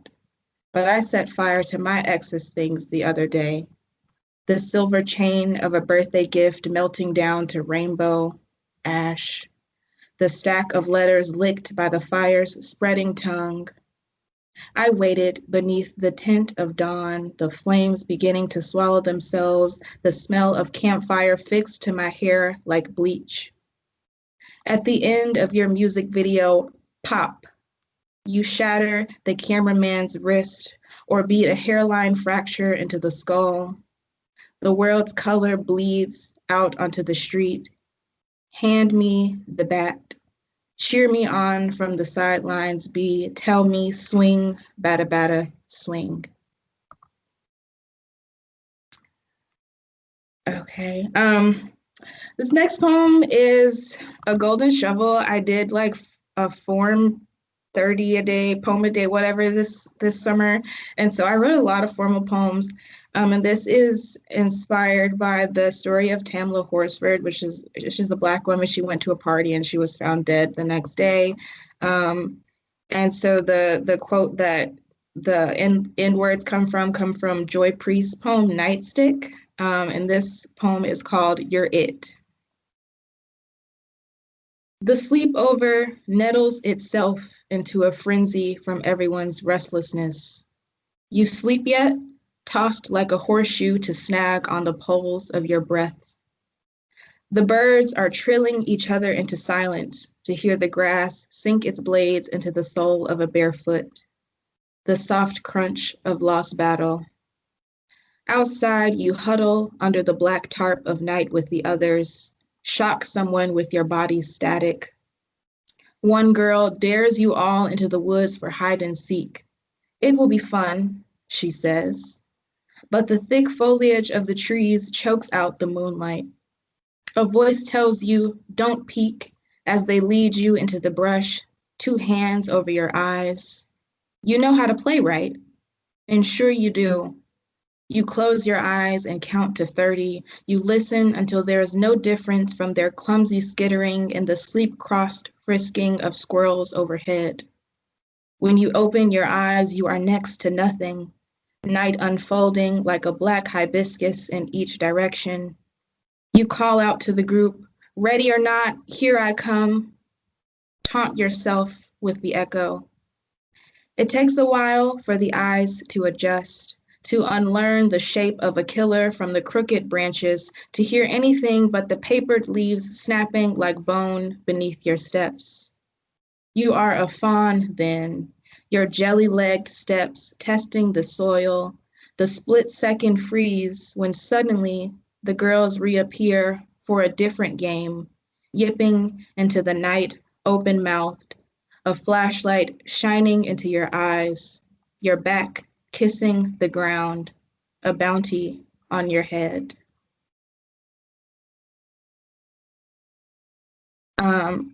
G: but I set fire to my ex's things the other day. The silver chain of a birthday gift melting down to rainbow ash. The stack of letters licked by the fire's spreading tongue. I waited beneath the tint of dawn, the flames beginning to swallow themselves, the smell of campfire fixed to my hair like bleach. At the end of your music video, pop, you shatter the cameraman's wrist or beat a hairline fracture into the skull. The world's color bleeds out onto the street. Hand me the bat. Cheer me on from the sidelines, tell me, swing, bada bada, swing. Okay, this next poem is a golden shovel. I did like a form 30 a day, poem a day, whatever this summer. And so I wrote a lot of formal poems. And this is inspired by the story of Tamla Horsford, she's a Black woman. She went to a party and she was found dead the next day. And so the quote that the end words come from Joy Priest's poem, Nightstick. And this poem is called You're It. The sleepover nettles itself into a frenzy from everyone's restlessness. You sleep yet? Tossed like a horseshoe to snag on the poles of your breath. The birds are trilling each other into silence to hear the grass sink its blades into the sole of a bare foot. The soft crunch of lost battle. Outside, you huddle under the black tarp of night with the others, shock someone with your body's static. One girl dares you all into the woods for hide and seek. It will be fun, she says. But the thick foliage of the trees chokes out the moonlight. A voice tells you, don't peek, as they lead you into the brush, 2 hands over your eyes. You know how to play, right? And sure you do. You close your eyes and count to 30. You listen until there is no difference from their clumsy skittering and the sleep-crossed frisking of squirrels overhead. When you open your eyes, you are next to nothing. Night unfolding like a black hibiscus in each direction. You call out to the group, ready or not, here I come. Taunt yourself with the echo. It takes a while for the eyes to adjust, to unlearn the shape of a killer from the crooked branches, to hear anything but the papered leaves snapping like bone beneath your steps. You are a fawn then, your jelly-legged steps testing the soil, the split-second freeze when suddenly the girls reappear for a different game, yipping into the night open-mouthed, a flashlight shining into your eyes, your back kissing the ground, a bounty on your head.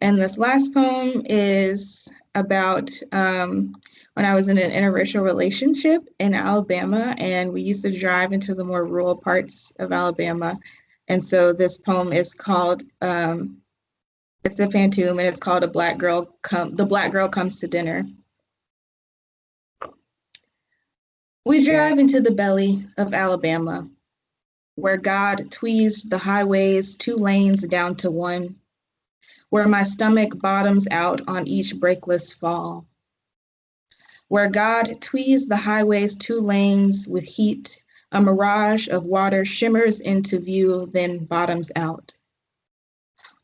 G: And this last poem is about when I was in an interracial relationship in Alabama, and we used to drive into the more rural parts of Alabama. And so this poem is called, it's a pantoum, and it's called The Black Girl Comes to Dinner. We drive into the belly of Alabama, where God tweezed the highways 2 lanes down to 1, where my stomach bottoms out on each breakless fall, where God tweezed the highways 2 lanes with heat, a mirage of water shimmers into view, then bottoms out.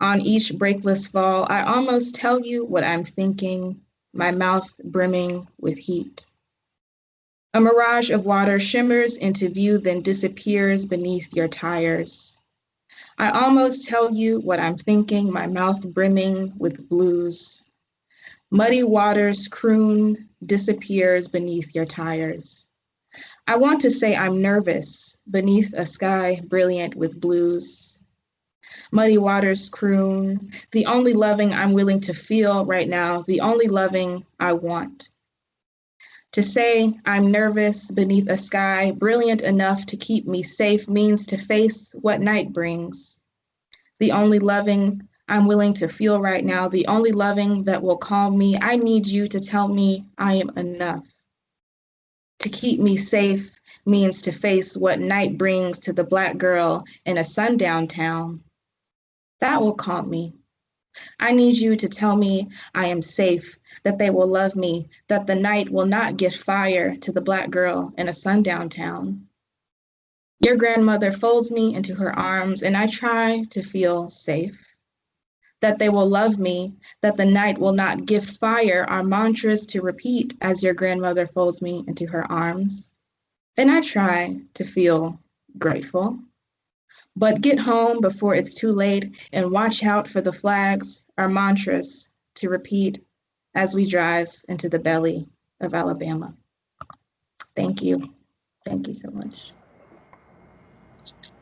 G: On each breakless fall, I almost tell you what I'm thinking, my mouth brimming with heat. A mirage of water shimmers into view, then disappears beneath your tires. I almost tell you what I'm thinking, my mouth brimming with blues. Muddy waters croon, disappears beneath your tires. I want to say I'm nervous beneath a sky brilliant with blues. Muddy waters croon, the only loving I'm willing to feel right now, the only loving I want. To say I'm nervous beneath a sky brilliant enough to keep me safe means to face what night brings. The only loving I'm willing to feel right now, the only loving that will calm me. I need you to tell me I am enough. To keep me safe means to face what night brings to the Black girl in a sundown town. That will calm me. I need you to tell me I am safe, that they will love me, that the night will not give fire to the Black girl in a sundown town. Your grandmother folds me into her arms, and I try to feel safe. That they will love me, that the night will not give fire are mantras to repeat as your grandmother folds me into her arms. And I try to feel grateful. But get home before it's too late and watch out for the flags, our mantras to repeat as we drive into the belly of Alabama. Thank you. Thank you so much.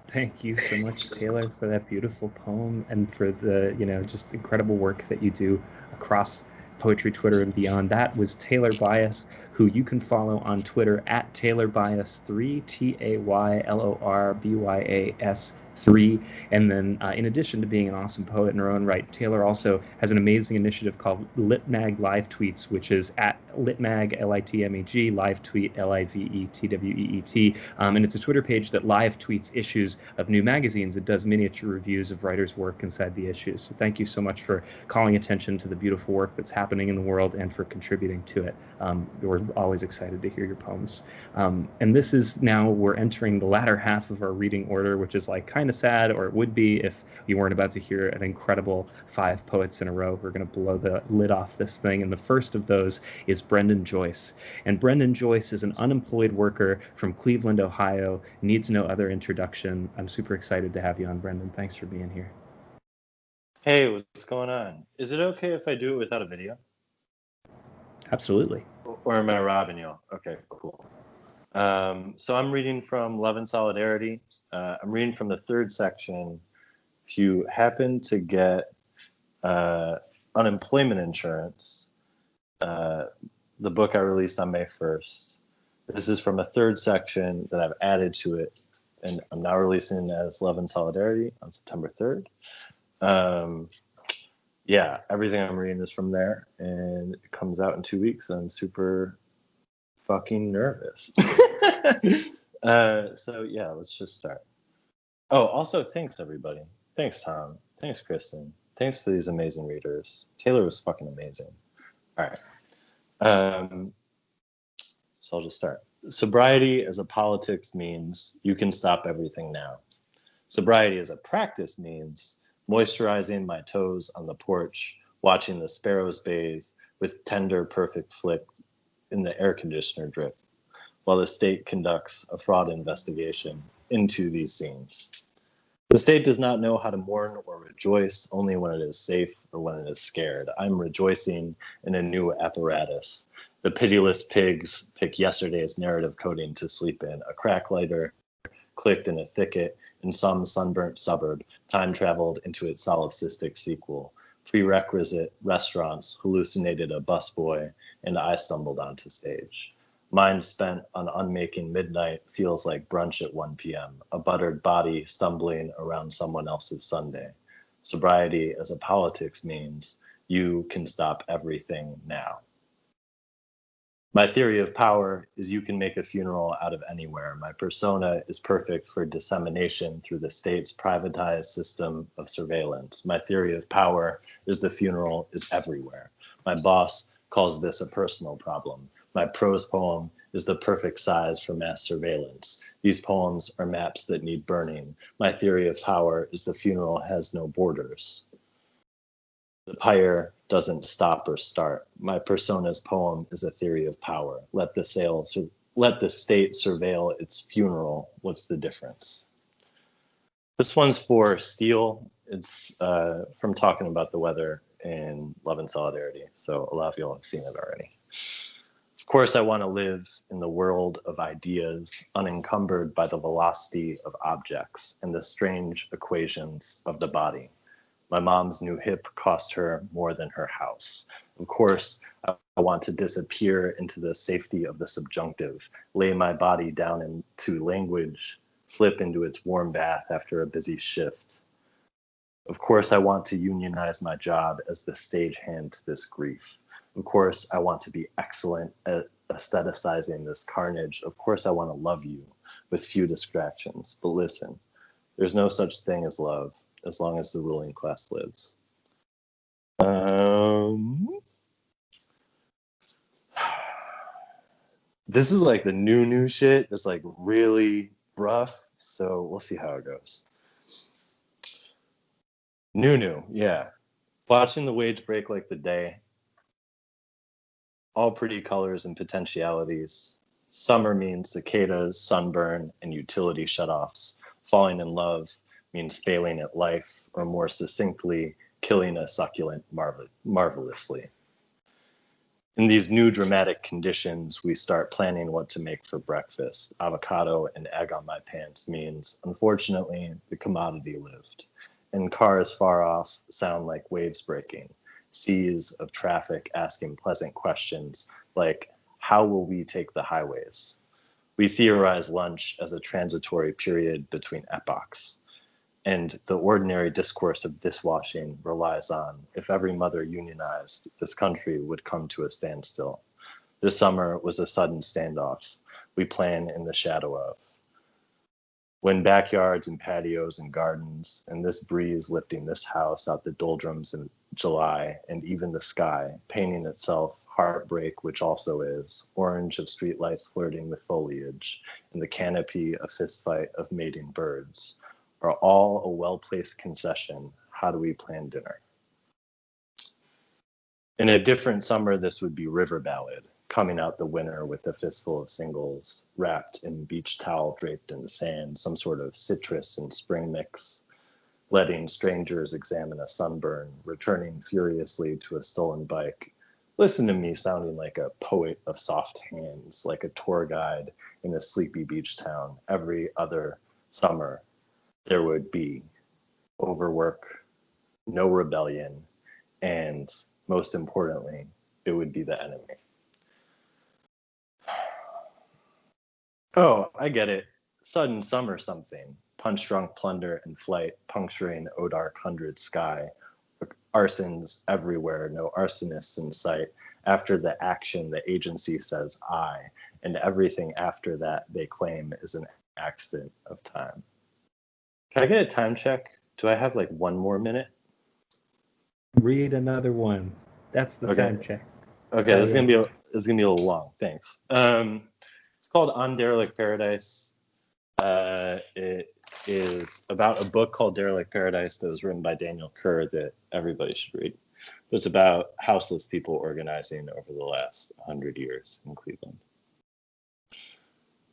A: Thank you so much, Taylor, for that beautiful poem and for the, just incredible work that you do across poetry, Twitter, and beyond. That was Taylor Byas, who you can follow on Twitter at TaylorByas3, TaylorByas3. And then in addition to being an awesome poet in her own right, Taylor also has an amazing initiative called Litmag Live Tweets, which is at Litmag, Litmeg, live tweet, Livetweet. And it's a Twitter page that live tweets issues of new magazines. It does miniature reviews of writers' work inside the issues. So thank you so much for calling attention to the beautiful work that's happening in the world and for contributing to it. We're always excited to hear your poems. And this is now, we're entering the latter half of our reading order, which is like kind of sad, or it would be if you weren't about to hear an incredible 5 poets in a row. We're going to blow the lid off this thing. And the first of those is Brendan Joyce. And Brendan Joyce is an unemployed worker from Cleveland, Ohio, needs no other introduction. I'm super excited to have you on, Brendan. Thanks for being here.
H: Hey, what's going on? Is it okay if I do it without a video?
A: Absolutely.
H: Or am I robbing you? Okay, cool. So I'm reading from Love and Solidarity. I'm reading from the 3rd section. If you happen to get unemployment insurance, the book I released on May 1st, this is from a 3rd section that I've added to it, and I'm now releasing it as Love and Solidarity on September 3rd. Yeah, everything I'm reading is from there, and it comes out in 2 weeks. I'm super fucking nervous. So yeah, let's just start. Oh, also thanks everybody. Thanks Tom. Thanks Kristin. Thanks to these amazing readers. Taylor was fucking amazing. All right. So I'll just start. Sobriety as a politics means you can stop everything now. Sobriety as a practice means moisturizing my toes on the porch, watching the sparrows bathe with tender, perfect flick in the air conditioner drip, while the state conducts a fraud investigation into these scenes. The state does not know how to mourn or rejoice only when it is safe or when it is scared. I'm rejoicing in a new apparatus. The pitiless pigs pick yesterday's narrative coding to sleep in. A crack lighter clicked in a thicket in some sunburnt suburb, time traveled into its solipsistic sequel. Prerequisite restaurants hallucinated a busboy, and I stumbled onto stage. Mind spent on unmaking midnight feels like brunch at 1 p.m., a buttered body stumbling around someone else's Sunday. Sobriety as a politics means you can stop everything now. My theory of power is you can make a funeral out of anywhere. My persona is perfect for dissemination through the state's privatized system of surveillance. My theory of power is the funeral is everywhere. My boss calls this a personal problem. My prose poem is the perfect size for mass surveillance. These poems are maps that need burning. My theory of power is the funeral has no borders. The pyre doesn't stop or start. My persona's poem is a theory of power. Let the state surveil its funeral. What's the difference? This one's for Steele. It's from talking about the weather in Love and Solidarity. So a lot of y'all have seen it already. Of course, I want to live in the world of ideas, unencumbered by the velocity of objects and the strange equations of the body. My mom's new hip cost her more than her house. Of course, I want to disappear into the safety of the subjunctive, lay my body down into language, slip into its warm bath after a busy shift. Of course, I want to unionize my job as the stagehand to this grief. Of course, I want to be excellent at aestheticizing this carnage. Of course, I want to love you with few distractions. But listen, there's no such thing as love as long as the ruling class lives. This is like the new shit that's like really rough, so we'll see how it goes. New, yeah. Watching the wage break like the day. All pretty colors and potentialities. Summer means cicadas, sunburn, and utility shutoffs. Falling in love means failing at life, or more succinctly, killing a succulent marvelously. In these new dramatic conditions, we start planning what to make for breakfast. Avocado and egg on my pants means, unfortunately, the commodity lived. And cars far off sound like waves breaking. Seas of traffic asking pleasant questions like, how will we take the highways? We theorize lunch as a transitory period between epochs. And the ordinary discourse of dishwashing relies on, if every mother unionized, this country would come to a standstill. This summer was a sudden standoff. We plan in the shadow of. When backyards and patios and gardens, and this breeze lifting this house out the doldrums in July, and even the sky, painting itself heartbreak, which also is, orange of streetlights flirting with foliage, and the canopy a fistfight of mating birds, are all a well-placed concession. How do we plan dinner? In a different summer, this would be River Ballad, coming out the winter with a fistful of singles, wrapped in beach towel draped in sand, some sort of citrus and spring mix, letting strangers examine a sunburn, returning furiously to a stolen bike. Listen to me sounding like a poet of soft hands, like a tour guide in a sleepy beach town. Every other summer, there would be overwork, no rebellion, and most importantly, it would be the enemy. Oh, I get it. Sudden summer something. Punch-drunk plunder and flight, puncturing Odark 100 sky. Arsons everywhere, no arsonists in sight. After the action, the agency says I, and everything after that they claim is an accident of time. Can I get a time check? Do I have like 1 more minute?
A: Read another one. That's the time check.
H: Okay, this is gonna be a little long. Thanks. It's called On Derelict Paradise. It is about a book called Derelict Paradise that was written by Daniel Kerr that everybody should read. It's about houseless people organizing over the last 100 years in Cleveland.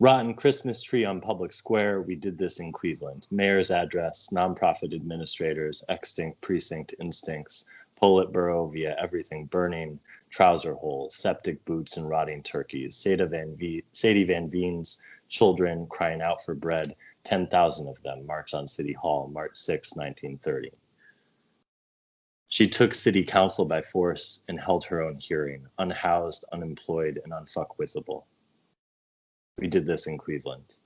H: Rotten Christmas tree on public square. We did this in Cleveland. Mayor's address, nonprofit administrators, extinct precinct instincts, Politburo via everything burning, trouser holes, septic boots, and rotting turkeys. Sadie Van Veen's children crying out for bread. 10,000 of them march on City Hall, March 6, 1930. She took city council by force and held her own hearing, unhoused, unemployed, and unfuckwithable. We did this in Cleveland.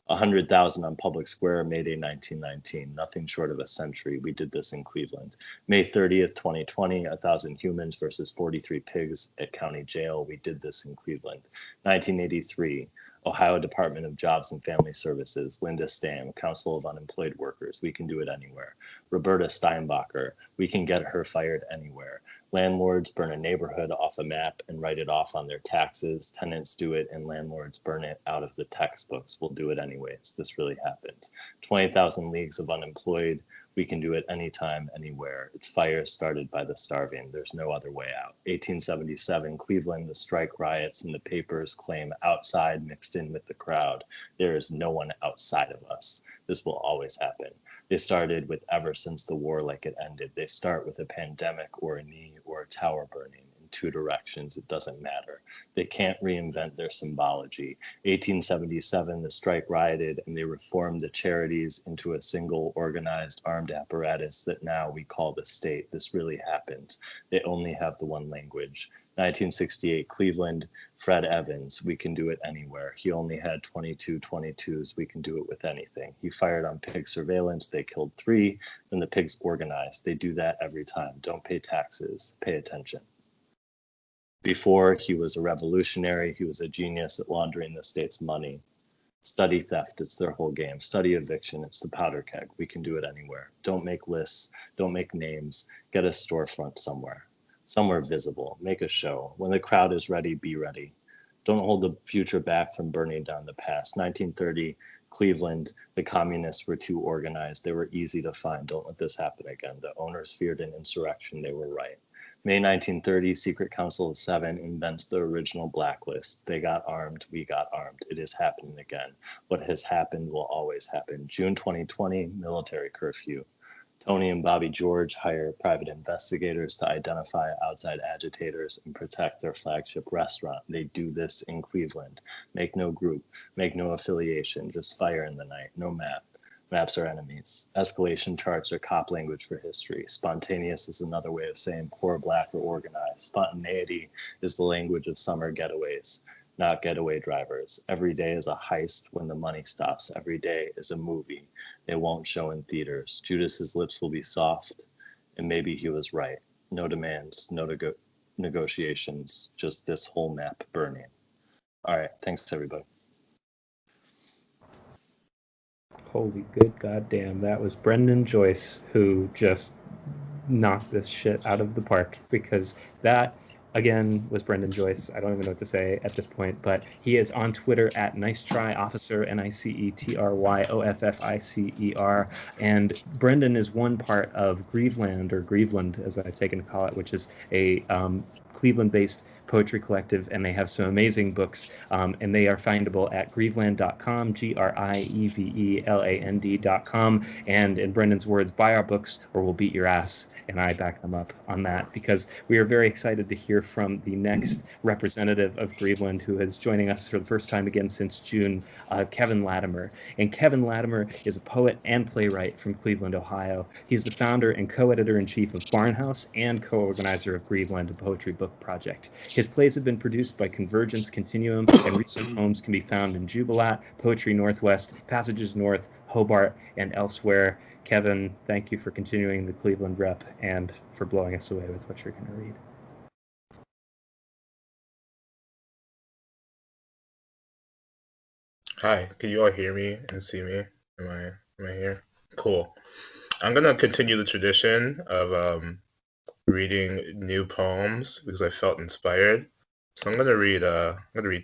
H: 100,000 on Public Square, May Day 1919, nothing short of a century. We did this in Cleveland. May 30th, 2020, 1,000 humans versus 43 pigs at county jail. We did this in Cleveland. 1983, Ohio Department of Jobs and Family Services, Linda Stamm, Council of Unemployed Workers. We can do it anywhere. Roberta Steinbacher, we can get her fired anywhere. Landlords burn a neighborhood off a map and write it off on their taxes. Tenants do it and landlords burn it out of the textbooks. We'll do it anyways. This really happened. 20,000 leagues of unemployed. We can do it anytime, anywhere. It's fire started by the starving. There's no other way out. 1877, Cleveland, the strike riots and the papers claim outside mixed in with the crowd. There is no one outside of us. This will always happen. They started with ever since the war like it ended. They start with a pandemic or a knee or a tower burning. In two directions. It doesn't matter. They can't reinvent their symbology. 1877, the strike rioted and they reformed the charities into a single organized armed apparatus that now we call the state. This really happened. They only have the one language. 1968, Cleveland, Fred Evans, we can do it anywhere. He only had 22 22s. We can do it with anything. He fired on pig surveillance. They killed 3. Then the pigs organized. They do that every time. Don't pay taxes. Pay attention. Before, he was a revolutionary. He was a genius at laundering the state's money. Study theft. It's their whole game. Study eviction. It's the powder keg. We can do it anywhere. Don't make lists. Don't make names. Get a storefront somewhere. Somewhere visible. Make a show. When the crowd is ready, be ready. Don't hold the future back from burning down the past. 1930, Cleveland, the communists were too organized. They were easy to find. Don't let this happen again. The owners feared an insurrection. They were right. May 1930, Secret Council of 7 invents the original blacklist. They got armed. We got armed. It is happening again. What has happened will always happen. June 2020, military curfew. Tony and Bobby George hire private investigators to identify outside agitators and protect their flagship restaurant. They do this in Cleveland. Make no group, make no affiliation, just fire in the night, no map. Maps are enemies. Escalation charts are cop language for history. Spontaneous is another way of saying poor, black, or organized. Spontaneity is the language of summer getaways, not getaway drivers. Every day is a heist when the money stops. Every day is a movie. They won't show in theaters. Judas's lips will be soft, and maybe he was right. No demands, no negotiations, just this whole map burning. All right, thanks everybody.
A: Holy good goddamn, that was Brendan Joyce who just knocked this shit out of the park, because that again was Brendan Joyce. I don't even know what to say at this point, but he is on Twitter at Nice Try Officer, NICETRYOFFICER. And Brendan is one part of Grieveland, or Grieveland as I've taken to call it, which is a Cleveland-based poetry collective, and they have some amazing books, and they are findable at grieveland.com, grieveland.com. And in Brendan's words, buy our books or we'll beat your ass. And I back them up on that, because we are very excited to hear from the next representative of Grieveland, who is joining us for the first time again since June, Cavin Latimer. And Cavin Latimer is a poet and playwright from Cleveland, Ohio. He's the founder and co-editor-in-chief of Barnhouse and co-organizer of Grieveland, a poetry book project. His plays have been produced by Convergence Continuum, and recent poems can be found in Jubilat, Poetry Northwest, Passages North, Hobart, and elsewhere. Kevin, thank you for continuing the Cleveland rep and for blowing us away with what you're going to read.
I: Hi, can you all hear me and see me? Am I here? Cool. I'm gonna continue the tradition of reading new poems because I felt inspired. So I'm gonna read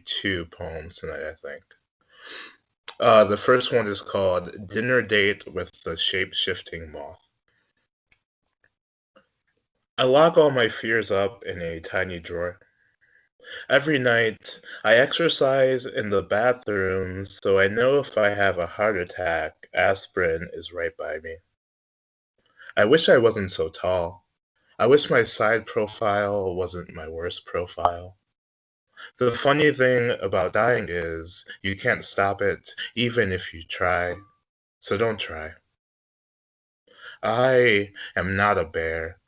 I: 2 poems tonight, I think. The first one is called Dinner Date with the Shape-Shifting Moth. I lock all my fears up in a tiny drawer. Every night, I exercise in the bathroom, so I know if I have a heart attack, aspirin is right by me. I wish I wasn't so tall. I wish my side profile wasn't my worst profile. The funny thing about dying is you can't stop it, even if you try. So don't try. I am not a bear.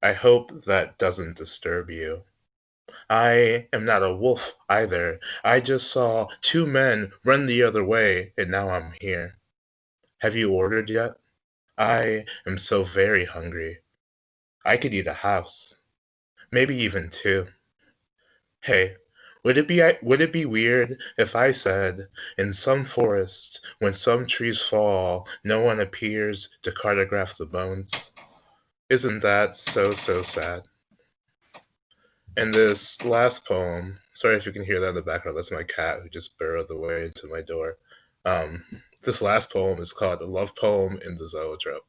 I: I hope that doesn't disturb you. I am not a wolf either. I just saw 2 men run the other way, and now I'm here. Have you ordered yet? I am so very hungry. I could eat a house. Maybe even 2. Hey, would it be weird if I said, in some forests, when some trees fall, no one appears to cartograph the bones? Isn't that so sad? And this last poem, sorry if you can hear that in the background, that's my cat who just burrowed the way into my door. This last poem is called A Love Poem in the Zoetrope.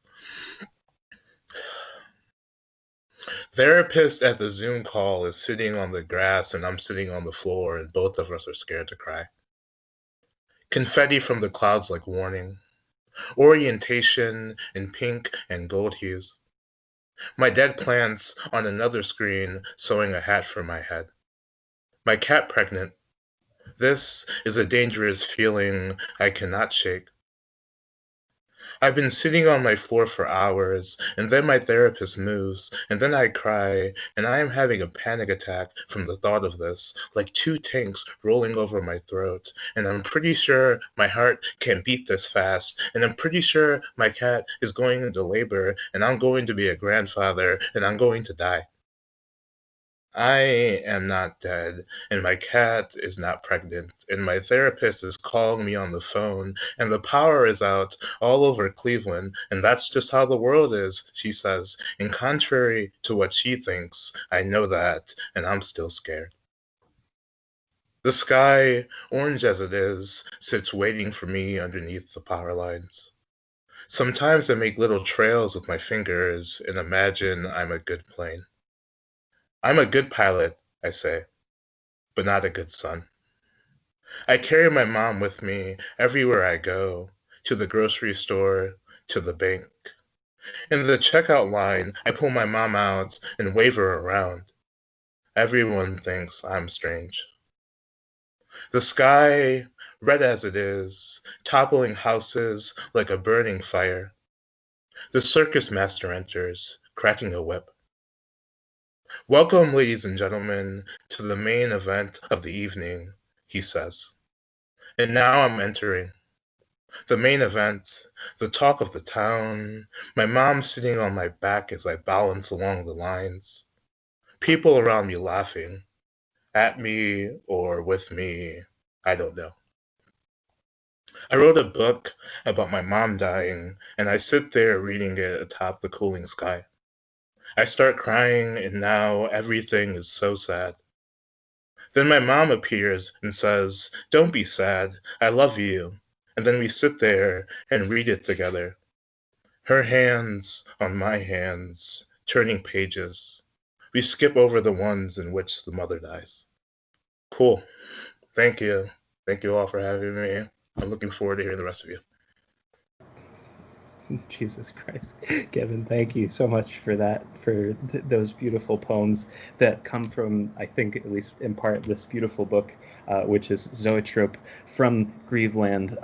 I: Therapist at the Zoom call is sitting on the grass and I'm sitting on the floor and both of us are scared to cry. Confetti from the clouds like warning. Orientation in pink and gold hues. My dead plants on another screen sewing a hat for my head. My cat pregnant. This is a dangerous feeling I cannot shake. I've been sitting on my floor for hours, and then my therapist moves, and then I cry, and I am having a panic attack from the thought of this, like two tanks rolling over my throat, and I'm pretty sure my heart can't beat this fast, and I'm pretty sure my cat is going into labor, and I'm going to be a grandfather, and I'm going to die. I am not dead, and my cat is not pregnant, and my therapist is calling me on the phone, and the power is out all over Cleveland, and that's just how the world is, she says. And contrary to what she thinks, I know that, and I'm still scared. The sky, orange as it is, sits waiting for me underneath the power lines. Sometimes I make little trails with my fingers and imagine I'm a good plane. I'm a good pilot, I say, but not a good son. I carry my mom with me everywhere I go, to the grocery store, to the bank. In the checkout line, I pull my mom out and wave her around. Everyone thinks I'm strange. The sky, red as it is, toppling houses like a burning fire. The circus master enters, cracking a whip. Welcome, ladies and gentlemen, to the main event of the evening, he says. And now I'm entering. The main event, the talk of the town, my mom sitting on my back as I balance along the lines. People around me laughing, at me or with me, I don't know. I wrote a book about my mom dying, and I sit there reading it atop the cooling sky. I start crying, and now everything is so sad. Then my mom appears and says, "Don't be sad, I love you." And then we sit there and read it together. Her hands on my hands, turning pages. We skip over the ones in which the mother dies. Cool. Thank you. Thank you all for having me. I'm looking forward to hearing the rest of you.
A: Jesus Christ. Kevin, thank you so much for that, for those beautiful poems that come from, I think, at least in part, this beautiful book, which is Zoetrope from Grieveland.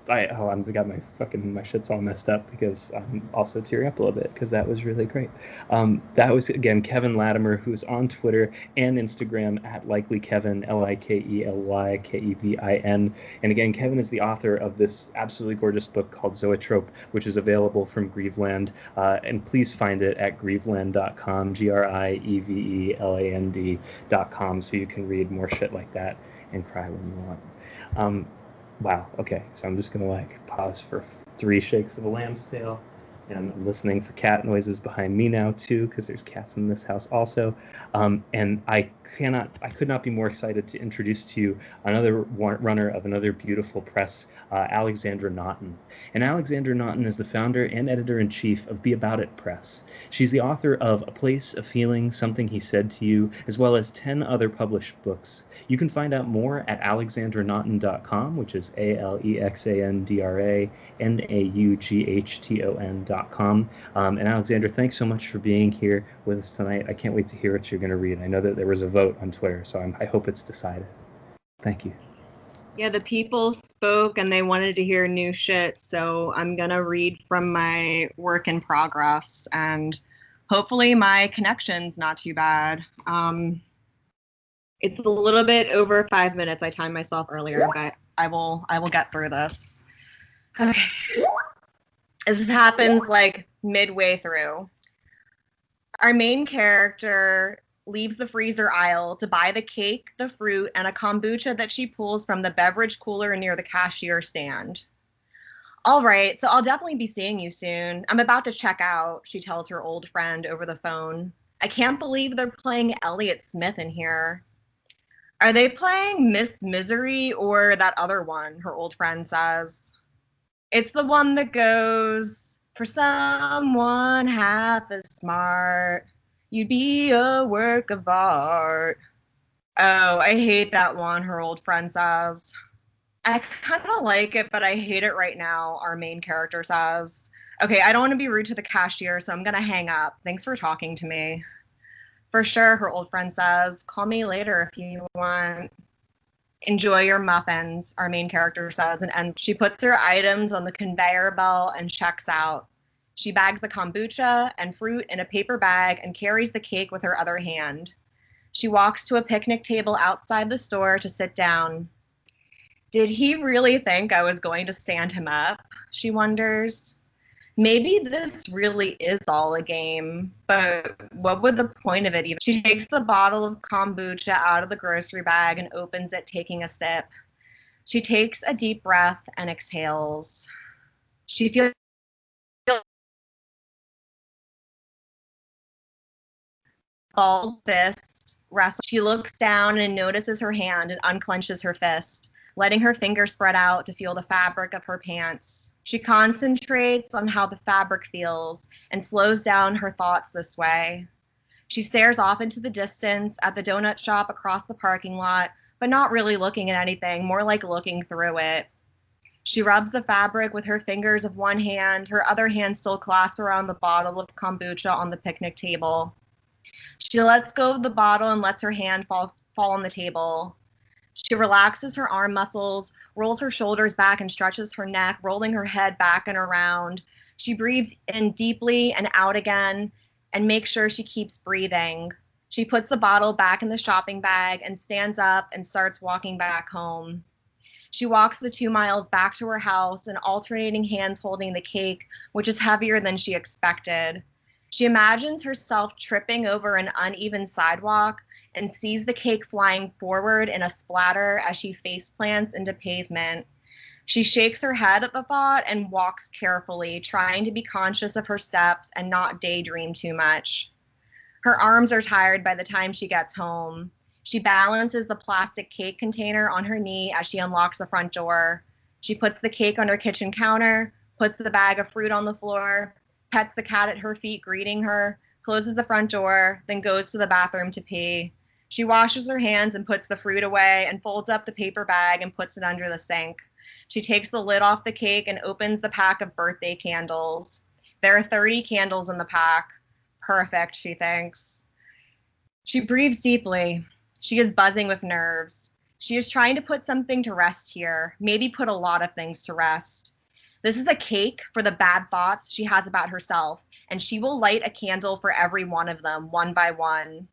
A: I'm got my shit's all messed up because I'm also tearing up a little bit because that was really great. That was, again, Cavin Latimer, who's on Twitter and Instagram at LikelyKevin, LIKELYKEVIN. And again, Kevin is the author of this absolutely gorgeous book called Zoetrope, which is available from Grieveland. And please find it at grieveland.com, GRIEVELAND.com, so you can read more shit like that and cry when you want. Wow, okay, so I'm just gonna pause for 3 shakes of a lamb's tail. And I'm listening for cat noises behind me now too, because there's cats in this house also. And I could not be more excited to introduce to you another runner of another beautiful press, Alexandra Naughton. And Alexandra Naughton is the founder and editor-in-chief of Be About It Press. She's the author of A Place, A Feeling, Something He Said to You, as well as 10 other published books. You can find out more at alexandranaughton.com, which is ALEXANDRANAUGHTON.com. And Alexandra, thanks so much for being here with us tonight. I can't wait to hear what you're going to read. I know that there was a vote on Twitter, so I hope it's decided. Thank you.
J: Yeah, the people spoke and they wanted to hear new shit, so I'm going to read from my work in progress, and hopefully my connection's not too bad. It's a little bit over 5 minutes. I timed myself earlier, but I will get through this. Okay. This happens like midway through. Our main character leaves the freezer aisle to buy the cake, the fruit, and a kombucha that she pulls from the beverage cooler near the cashier stand. All right, so I'll definitely be seeing you soon. I'm about to check out, she tells her old friend over the phone. I can't believe they're playing Elliott Smith in here. Are they playing Miss Misery or that other one, her old friend says. It's the one that goes, for someone half as smart, you'd be a work of art. Oh, I hate that one, her old friend says. I kind of like it, but I hate it right now, our main character says. Okay, I don't want to be rude to the cashier, so I'm going to hang up. Thanks for talking to me. For sure, her old friend says. Call me later if you want. Enjoy your muffins, our main character says, and she puts her items on the conveyor belt and checks out. She bags the kombucha and fruit in a paper bag and carries the cake with her other hand. She walks to a picnic table outside the store to sit down. Did he really think I was going to stand him up? She wonders. Maybe this really is all a game, but what would the point of it even? She takes the bottle of kombucha out of the grocery bag and opens it, taking a sip. She takes a deep breath and exhales. She feels balled fist rests. She looks down and notices her hand and unclenches her fist, letting her fingers spread out to feel the fabric of her pants. She concentrates on how the fabric feels and slows down her thoughts this way. She stares off into the distance at the donut shop across the parking lot, but not really looking at anything, more like looking through it. She rubs the fabric with her fingers of one hand, her other hand still clasped around the bottle of kombucha on the picnic table. She lets go of the bottle and lets her hand fall on the table. She relaxes her arm muscles, rolls her shoulders back and stretches her neck, rolling her head back and around. She breathes in deeply and out again and makes sure she keeps breathing. She puts the bottle back in the shopping bag and stands up and starts walking back home. She walks the 2 miles back to her house and alternating hands holding the cake, which is heavier than she expected. She imagines herself tripping over an uneven sidewalk and sees the cake flying forward in a splatter as she face plants into pavement. She shakes her head at the thought and walks carefully, trying to be conscious of her steps and not daydream too much. Her arms are tired by the time she gets home. She balances the plastic cake container on her knee as she unlocks the front door. She puts the cake on her kitchen counter, puts the bag of fruit on the floor, pets the cat at her feet greeting her, closes the front door, then goes to the bathroom to pee. She washes her hands and puts the fruit away and folds up the paper bag and puts it under the sink. She takes the lid off the cake and opens the pack of birthday candles. There are 30 candles in the pack. Perfect, she thinks. She breathes deeply. She is buzzing with nerves. She is trying to put something to rest here, maybe put a lot of things to rest. This is a cake for the bad thoughts she has about herself, and she will light a candle for every one of them, one by one.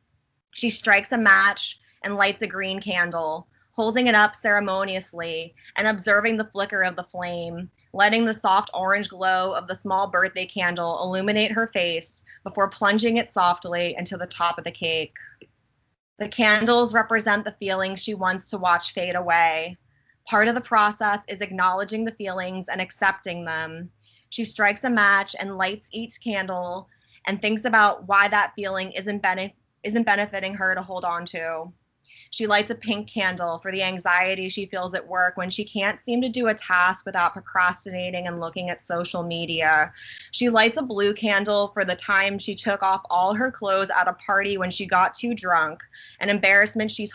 J: She strikes a match and lights a green candle, holding it up ceremoniously and observing the flicker of the flame, letting the soft orange glow of the small birthday candle illuminate her face before plunging it softly into the top of the cake. The candles represent the feelings she wants to watch fade away. Part of the process is acknowledging the feelings and accepting them. She strikes a match and lights each candle and thinks about why that feeling isn't benefiting her to hold on to. She lights a pink candle for the anxiety she feels at work when she can't seem to do a task without procrastinating and looking at social media. She lights a blue candle for the time she took off all her clothes at a party when she got too drunk, an embarrassment she's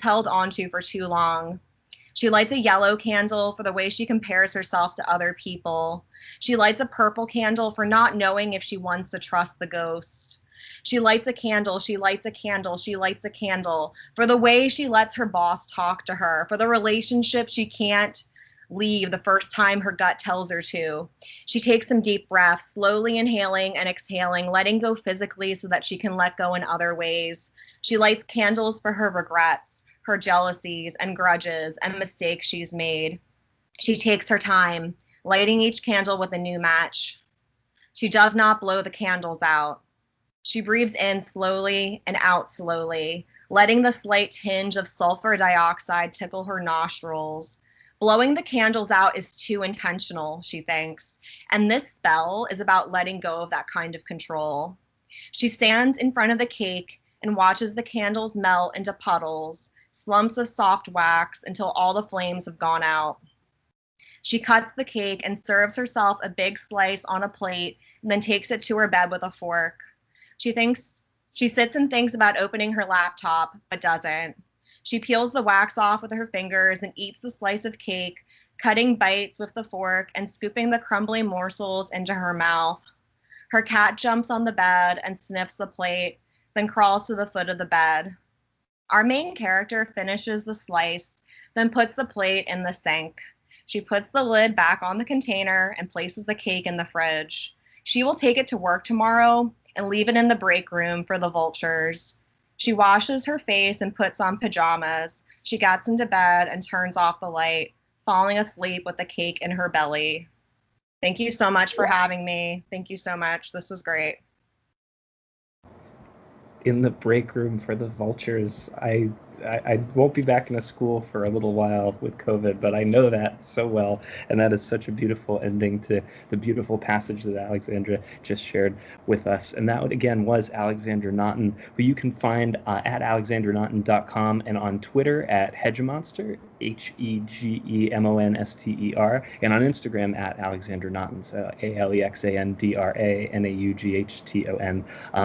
J: held onto for too long. She lights a yellow candle for the way she compares herself to other people. She lights a purple candle for not knowing if she wants to trust the ghost. She lights a candle, she lights a candle, she lights a candle for the way she lets her boss talk to her, for the relationship she can't leave the first time her gut tells her to. She takes some deep breaths, slowly inhaling and exhaling, letting go physically so that she can let go in other ways. She lights candles for her regrets, her jealousies and grudges and mistakes she's made. She takes her time, lighting each candle with a new match. She does not blow the candles out. She breathes in slowly and out slowly, letting the slight tinge of sulfur dioxide tickle her nostrils. Blowing the candles out is too intentional, she thinks, and this spell is about letting go of that kind of control. She stands in front of the cake and watches the candles melt into puddles, slumps of soft wax until all the flames have gone out. She cuts the cake and serves herself a big slice on a plate and then takes it to her bed with a fork. She sits and thinks about opening her laptop, but doesn't. She peels the wax off with her fingers and eats the slice of cake, cutting bites with the fork and scooping the crumbly morsels into her mouth. Her cat jumps on the bed and sniffs the plate, then crawls to the foot of the bed. Our main character finishes the slice, then puts the plate in the sink. She puts the lid back on the container and places the cake in the fridge. She will take it to work tomorrow and leave it in the break room for the vultures. She washes her face and puts on pajamas. She gets into bed and turns off the light, falling asleep with the cake in her belly. Thank you so much for having me. Thank you so much. This was great.
A: In the break room for the vultures. I won't be back in a school for a little while with COVID, but I know that so well, and that is such a beautiful ending to the beautiful passage that Alexandra just shared with us. And that, again, was Alexandra Naughton, who you can find at alexandranaughton.com and on Twitter at Hegemonster, Hegemonster, and on Instagram at Alexandra Naughton, so AlexandraNaughton.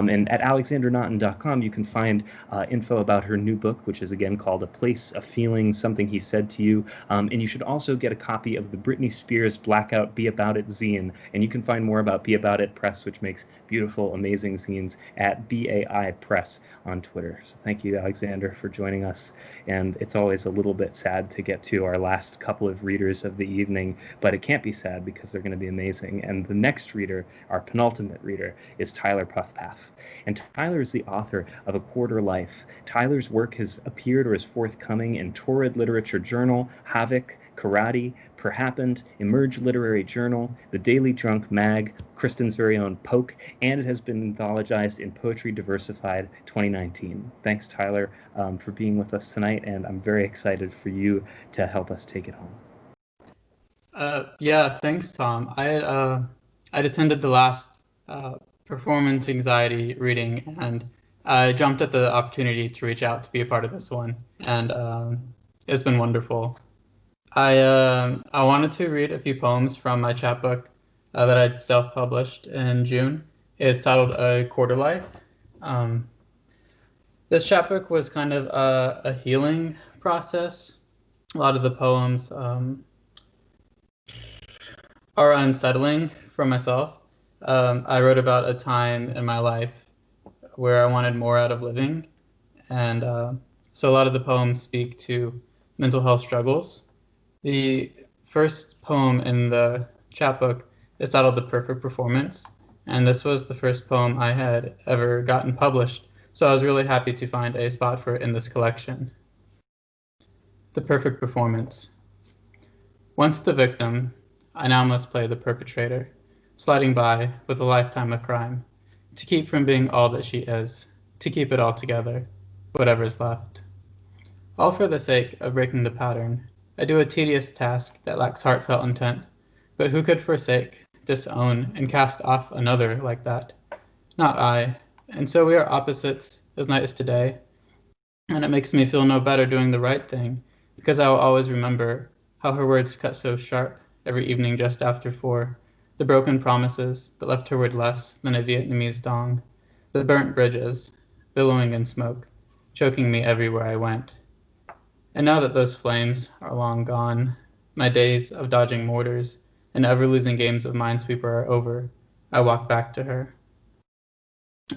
A: And at alexandranaughton.com, you can find info about her new book, which is again called A Place, a Feeling, Something He Said to You. And you should also get a copy of the Britney Spears Blackout Be About It zine. And you can find more about Be About It Press, which makes beautiful, amazing zines, at BAI Press on Twitter. So thank you, Alexander, for joining us. And it's always a little bit sad to get to our last couple of readers of the evening, but it can't be sad because they're going to be amazing. And the next reader, our penultimate reader, is Tyler Pufpaff. And Tyler is the author of A Quarter Life. Tyler's work has appeared or is forthcoming in Torrid Literature Journal, Havoc, Karate, Perhappened, Emerge Literary Journal, The Daily Drunk Mag, Kristin's very own Poke, and it has been anthologized in Poetry Diversified 2019. Thanks, Tyler, for being with us tonight, and I'm very excited for you to help us take it home.
K: Yeah, thanks, Tom. I'd attended the last performance anxiety reading, and I jumped at the opportunity to reach out to be a part of this one, and it's been wonderful. I wanted to read a few poems from my chapbook that I'd self-published in June. It's titled A Quarter Life. This chapbook was kind of a healing process. A lot of the poems are unsettling for myself. I wrote about a time in my life where I wanted more out of living, and so a lot of the poems speak to mental health struggles. The first poem in the chapbook is titled The Perfect Performance, and this was the first poem I had ever gotten published, so I was really happy to find a spot for it in this collection. The Perfect Performance. Once the victim, I now must play the perpetrator, sliding by with a lifetime of crime, to keep from being all that she is, to keep it all together, whatever's left. All for the sake of breaking the pattern, I do a tedious task that lacks heartfelt intent, but who could forsake, disown, and cast off another like that? Not I, and so we are opposites as night is today, and it makes me feel no better doing the right thing, because I will always remember how her words cut so sharp every evening just after 4, the broken promises that left her with less than a Vietnamese dong, the burnt bridges, billowing in smoke, choking me everywhere I went. And now that those flames are long gone, my days of dodging mortars and ever-losing games of Minesweeper are over, I walk back to her.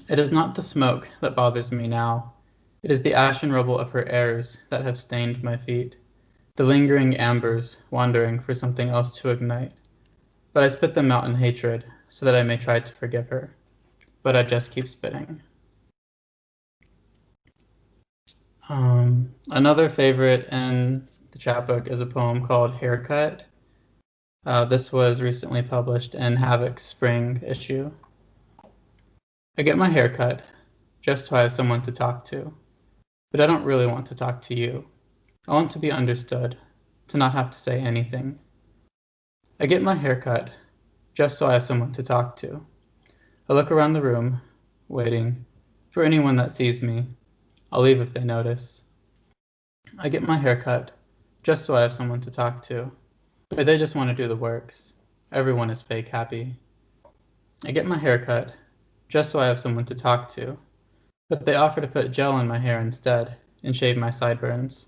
K: It is not the smoke that bothers me now. It is the ash and rubble of her errors that have stained my feet, the lingering ambers wandering for something else to ignite. But I spit them out in hatred so that I may try to forgive her. But I just keep spitting. Another favorite in the chapbook is a poem called Haircut. This was recently published in Havoc's spring issue. I get my hair cut just so I have someone to talk to. But I don't really want to talk to you. I want to be understood, to not have to say anything. I get my hair cut just so I have someone to talk to. I look around the room, waiting for anyone that sees me. I'll leave if they notice. I get my hair cut just so I have someone to talk to. But they just want to do the works. Everyone is fake happy. I get my hair cut just so I have someone to talk to. But they offer to put gel in my hair instead and shave my sideburns.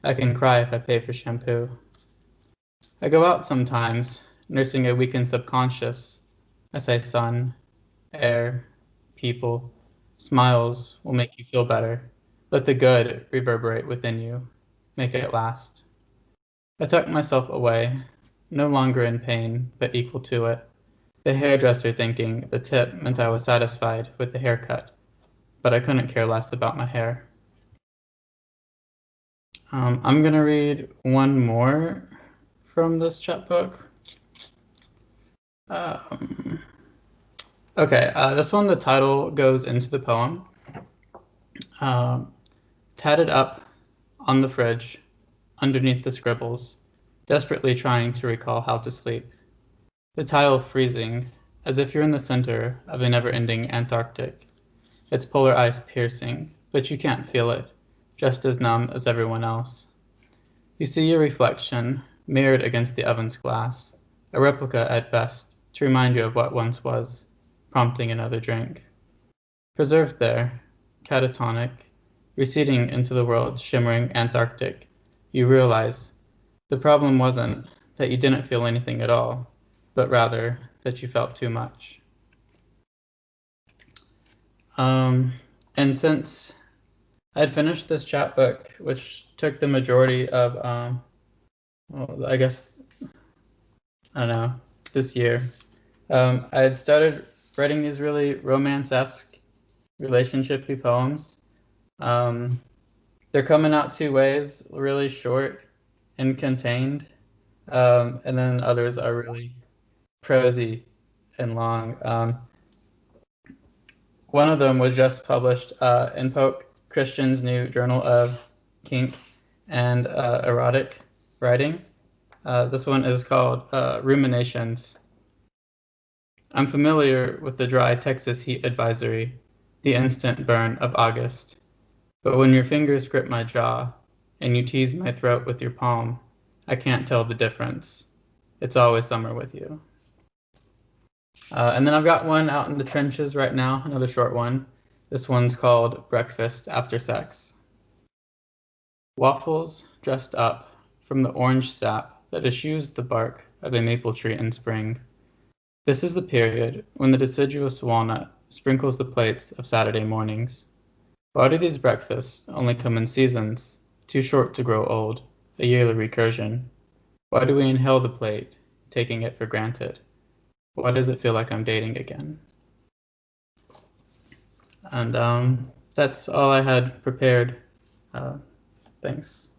K: I can cry if I pay for shampoo. I go out sometimes, nursing a weakened subconscious. I say sun, air, people, smiles will make you feel better. Let the good reverberate within you. Make it last. I tuck myself away, no longer in pain, but equal to it. The hairdresser thinking the tip meant I was satisfied with the haircut, but I couldn't care less about my hair. I'm gonna read one more from this chapbook. Okay, this one, the title goes into the poem. Tatted up on the fridge, underneath the scribbles, desperately trying to recall how to sleep. The tile freezing, as if you're in the center of a never-ending Antarctic. Its polar ice piercing, but you can't feel it, just as numb as everyone else. You see your reflection, mirrored against the oven's glass, a replica at best, to remind you of what once was, prompting another drink. Preserved there, catatonic, receding into the world's shimmering Antarctic, you realize the problem wasn't that you didn't feel anything at all, but rather that you felt too much. And since I had finished this chapbook, which took the majority of, well, I guess, I don't know, this year, I had started writing these really romance-esque relationship-y poems. They're coming out two ways, really short and contained, and then others are really prosy and long. One of them was just published in Pope Christian's new Journal of Kink and Erotic Writing. This one is called Ruminations. I'm familiar with the dry Texas heat advisory, the instant burn of August. But when your fingers grip my jaw and you tease my throat with your palm, I can't tell the difference. It's always summer with you. And then I've got one out in the trenches right now, another short one. This one's called Breakfast After Sex. Waffles dressed up from the orange sap that eschews the bark of a maple tree in spring. This is the period when the deciduous walnut sprinkles the plates of Saturday mornings. Why do these breakfasts only come in seasons, too short to grow old, a yearly recursion? Why do we inhale the plate, taking it for granted? Why does it feel like I'm dating again? And that's all I had prepared. Thanks.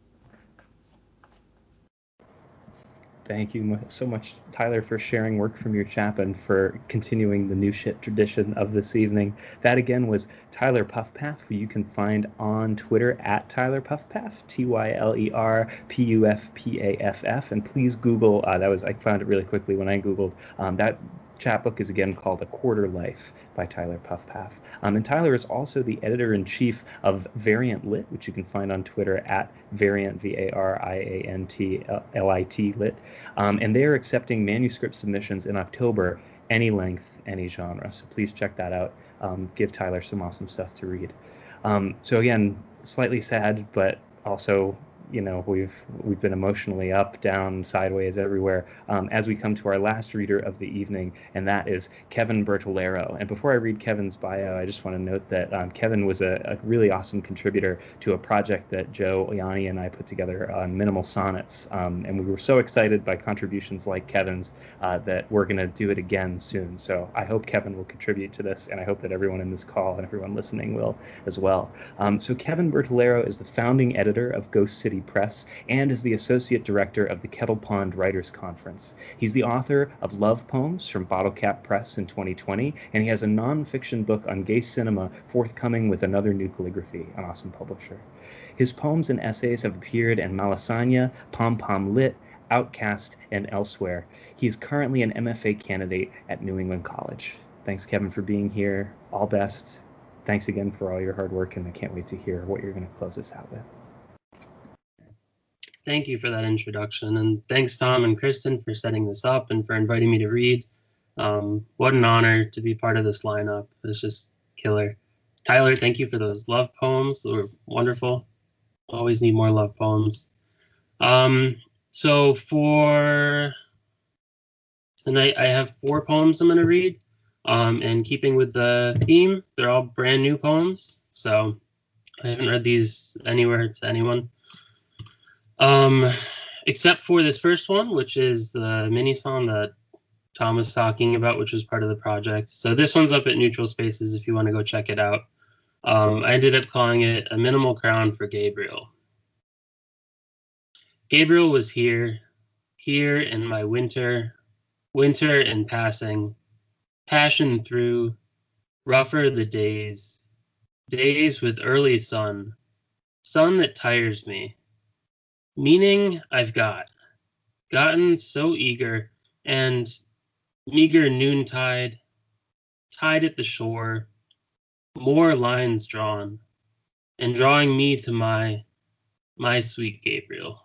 A: Thank you so much, Tyler, for sharing work from your chap and for continuing the new shit tradition of this evening. That again was Tyler Pufpaff, who you can find on Twitter at Tyler Pufpaff, TYLERPUFPAFF. And please Google, I found it really quickly when I Googled, that chapbook is again called A Quarter Life by Tyler Pufpaff. And Tyler is also the editor-in-chief of Variant Lit, which you can find on Twitter at Variant, VARIANT Lit. And they are accepting manuscript submissions in October, any length, any genre. So please check that out. Give Tyler some awesome stuff to read. So again, slightly sad, but also, you know, we've been emotionally up, down, sideways, everywhere as we come to our last reader of the evening, and that is Cavin Bertolero. And before I read Kevin's bio, I just want to note that Cavin was a really awesome contributor to a project that Joe Oyani and I put together on Minimal Sonnets, and we were so excited by contributions like Kevin's that we're going to do it again soon. So I hope Cavin will contribute to this, and I hope that everyone in this call and everyone listening will as well. So Cavin Bertolero is the founding editor of Ghost City Press and is the associate director of the Kettle Pond Writers Conference. He's the author of Love Poems from Bottle Cap Press in 2020, and he has a nonfiction book on gay cinema forthcoming with Another New Calligraphy, an awesome publisher. His poems and essays have appeared in Malasanya, Pom Pom Lit, Outcast, and elsewhere. He is currently an MFA candidate at New England College. Thanks, Cavin, for being here. All best. Thanks again for all your hard work, and I can't wait to hear what you're going to close us out with.
L: Thank you for that introduction, and thanks Tom and Kristin for setting this up and for inviting me to read. What an honor to be part of this lineup. It's just killer. Tyler, thank you for those love poems. They were wonderful. Always need more love poems. So So for tonight, I have 4 poems I'm going to read. And keeping with the theme, they're all brand new poems. So I haven't read these anywhere to anyone. Except for this first one, which is the mini song that Tom was talking about, which was part of the project. So this one's up at Neutral Spaces if you want to go check it out. I ended up calling it A Minimal Crown for Gabriel. Gabriel was here in my winter in passing, passion through, rougher the days with early sun that tires me. Meaning I've gotten so eager, and meager noontide, tide at the shore, more lines drawn, and drawing me to my sweet Gabriel.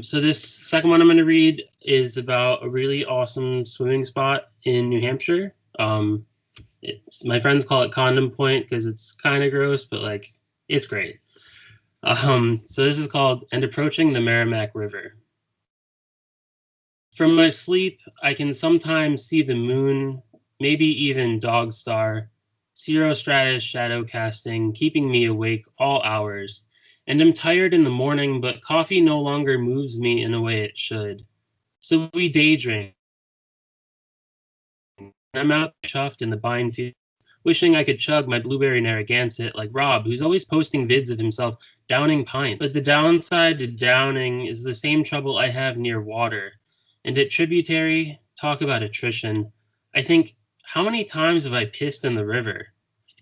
L: So this second one I'm going to read is about a really awesome swimming spot in New Hampshire. My friends call it Condom Point because it's kind of gross, but like it's great. So this is called And Approaching the Merrimack River. From my sleep, I can sometimes see the moon, maybe even Dog Star, cirrostratus shadow casting, keeping me awake all hours. And I'm tired in the morning, but coffee no longer moves me in a way it should. So we day drink. I'm out chuffed in the vine field, wishing I could chug my blueberry Narragansett like Rob, who's always posting vids of himself downing pint. But the downside to downing is the same trouble I have near water. And at Tributary, talk about attrition. I think, how many times have I pissed in the river?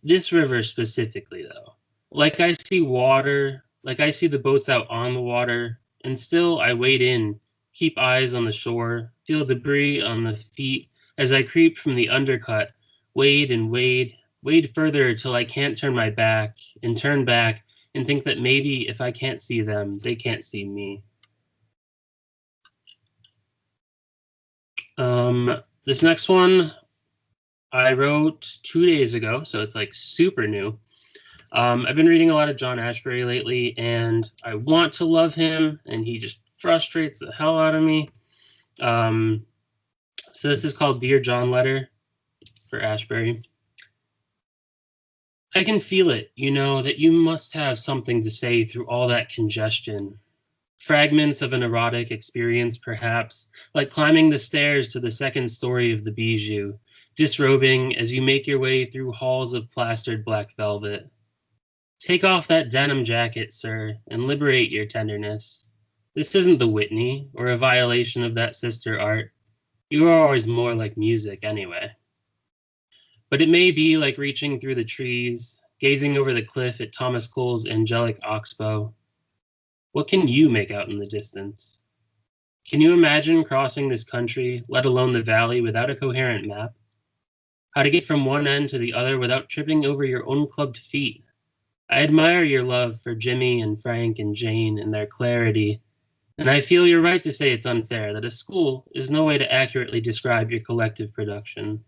L: This river specifically, though. Like I see water, like I see the boats out on the water, and still I wade in, keep eyes on the shore, feel debris on the feet as I creep from the undercut, wade and wade further till I can't turn my back and turn back and think that maybe if I can't see them, they can't see me. This next one I wrote 2 days ago, so it's like super new. I've been reading a lot of John Ashbery lately, and I want to love him, and he just frustrates the hell out of me. So this is called Dear John Letter for Ashbery. I can feel it, you know, that you must have something to say through all that congestion. Fragments of an erotic experience, perhaps, like climbing the stairs to the second story of the Bijou, disrobing as you make your way through halls of plastered black velvet. Take off that denim jacket, sir, and liberate your tenderness. This isn't the Whitney, or a violation of that sister art. You are always more like music, anyway. But it may be like reaching through the trees, gazing over the cliff at Thomas Cole's angelic oxbow. What can you make out in the distance? Can you imagine crossing this country, let alone the valley, without a coherent map? How to get from one end to the other without tripping over your own clubbed feet? I admire your love for Jimmy and Frank and Jane and their clarity, and I feel you're right to say it's unfair that a school is no way to accurately describe your collective production.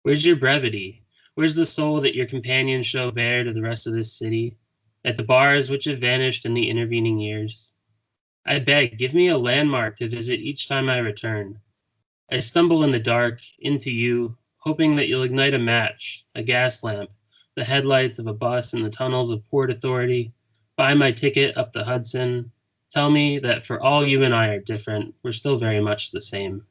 L: Where's your brevity? Where's the soul that your companions show bare to the rest of this city, at the bars which have vanished in the intervening years? I beg, give me a landmark to visit each time I return. I stumble in the dark, into you, hoping that you'll ignite a match, a gas lamp, the headlights of a bus in the tunnels of Port Authority, buy my ticket up the Hudson, tell me that for all you and I are different, we're still very much the same.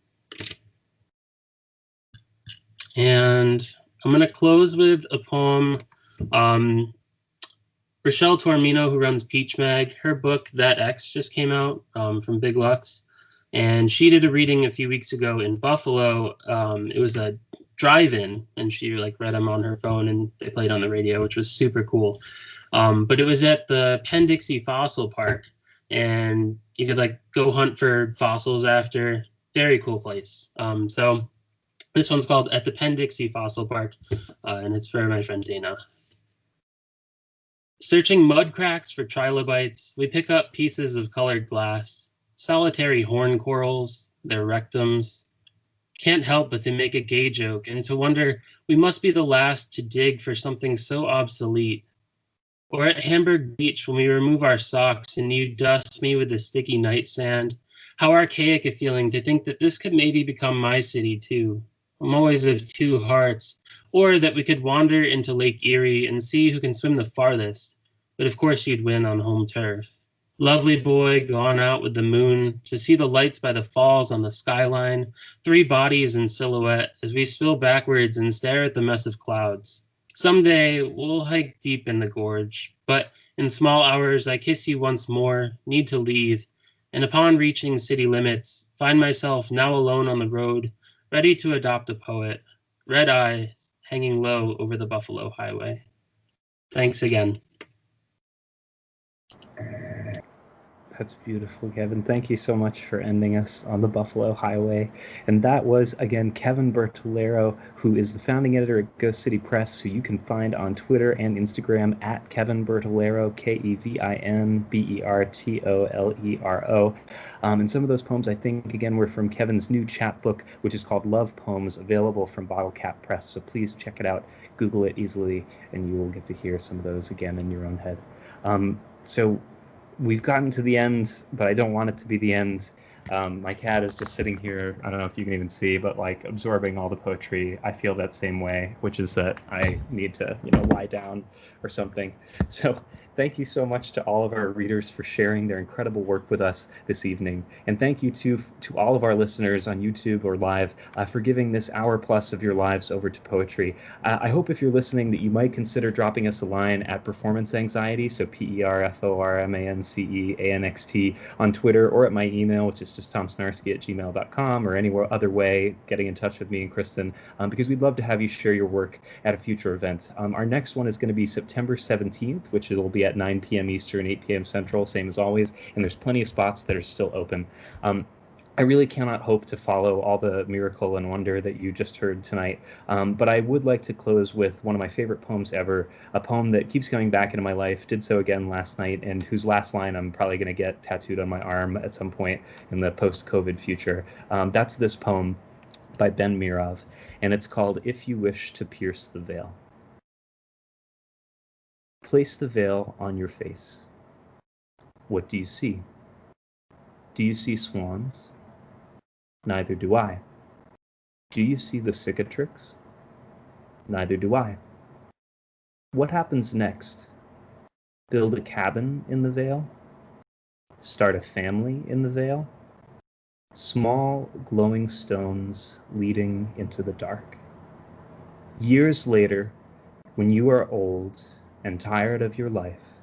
L: And I'm going to close with a poem. Rochelle Tormino, who runs Peach Mag, her book, That X, just came out from Big Lux. And she did a reading a few weeks ago in Buffalo. It was a drive-in, and she like read them on her phone, and they played on the radio, which was super cool. But it was at the Penn-Dixie Fossil Park, and you could like go hunt for fossils after. Very cool place. So this one's called At the Penn-Dixie Fossil Park, and it's for my friend Dana. Searching mud cracks for trilobites, we pick up pieces of colored glass, solitary horn corals, their rectums. Can't help but to make a gay joke and to wonder we must be the last to dig for something so obsolete. Or at Hamburg Beach when we remove our socks and you dust me with the sticky night sand. How archaic a feeling to think that this could maybe become my city too. I'm always of two hearts. Or that we could wander into Lake Erie and see who can swim the farthest. But of course you'd win on home turf. Lovely boy, gone out with the moon, to see the lights by the falls on the skyline, three bodies in silhouette as we spill backwards and stare at the mess of clouds. Someday we'll hike deep in the gorge, but in small hours I kiss you once more, need to leave, and upon reaching city limits, find myself now alone on the road, ready to adopt a poet, red eyes hanging low over the Buffalo Highway. Thanks again.
A: That's beautiful, Kevin. Thank you so much for ending us on the Buffalo Highway. And that was, again, Cavin Bertolero, who is the founding editor at Ghost City Press, who you can find on Twitter and Instagram at Cavin Bertolero, KevinBertolero. And some of those poems, I think, again, were from Kevin's new chapbook, which is called Love Poems, available from Bottle Cap Press. So please check it out, Google it easily, and you will get to hear some of those again in your own head. So we've gotten to the end, but I don't want it to be the end. My cat is just sitting here, I don't know if you can even see, but like absorbing all the poetry. I feel that same way, which is that I need to, lie down or something. So thank you so much to all of our readers for sharing their incredible work with us this evening. And thank you to all of our listeners on YouTube or live for giving this hour plus of your lives over to poetry. I hope if you're listening that you might consider dropping us a line at Performance Anxiety, so PERFORMANCEANXT on Twitter, or at my email, which is just tomsnarsky@gmail.com, or any other way getting in touch with me and Kristin, because we'd love to have you share your work at a future event. Our next one is going to be September 17th, which will be at 9 p.m. Eastern, 8 p.m. Central, same as always, and there's plenty of spots that are still open. I really cannot hope to follow all the miracle and wonder that you just heard tonight, but I would like to close with one of my favorite poems ever, a poem that keeps coming back into my life, did so again last night, and whose last line I'm probably going to get tattooed on my arm at some point in the post-COVID future. That's this poem by Ben Mirov, and it's called If You Wish to Pierce the Veil. Place the veil on your face. What do you see? Do you see swans? Neither do I. Do you see the cicatrix? Neither do I. What happens next? Build a cabin in the veil? Start a family in the veil? Small glowing stones leading into the dark. Years later, when you are old and tired of your life,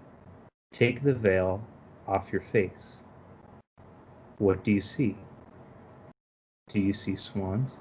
A: take the veil off your face. What do you see? Do you see swans?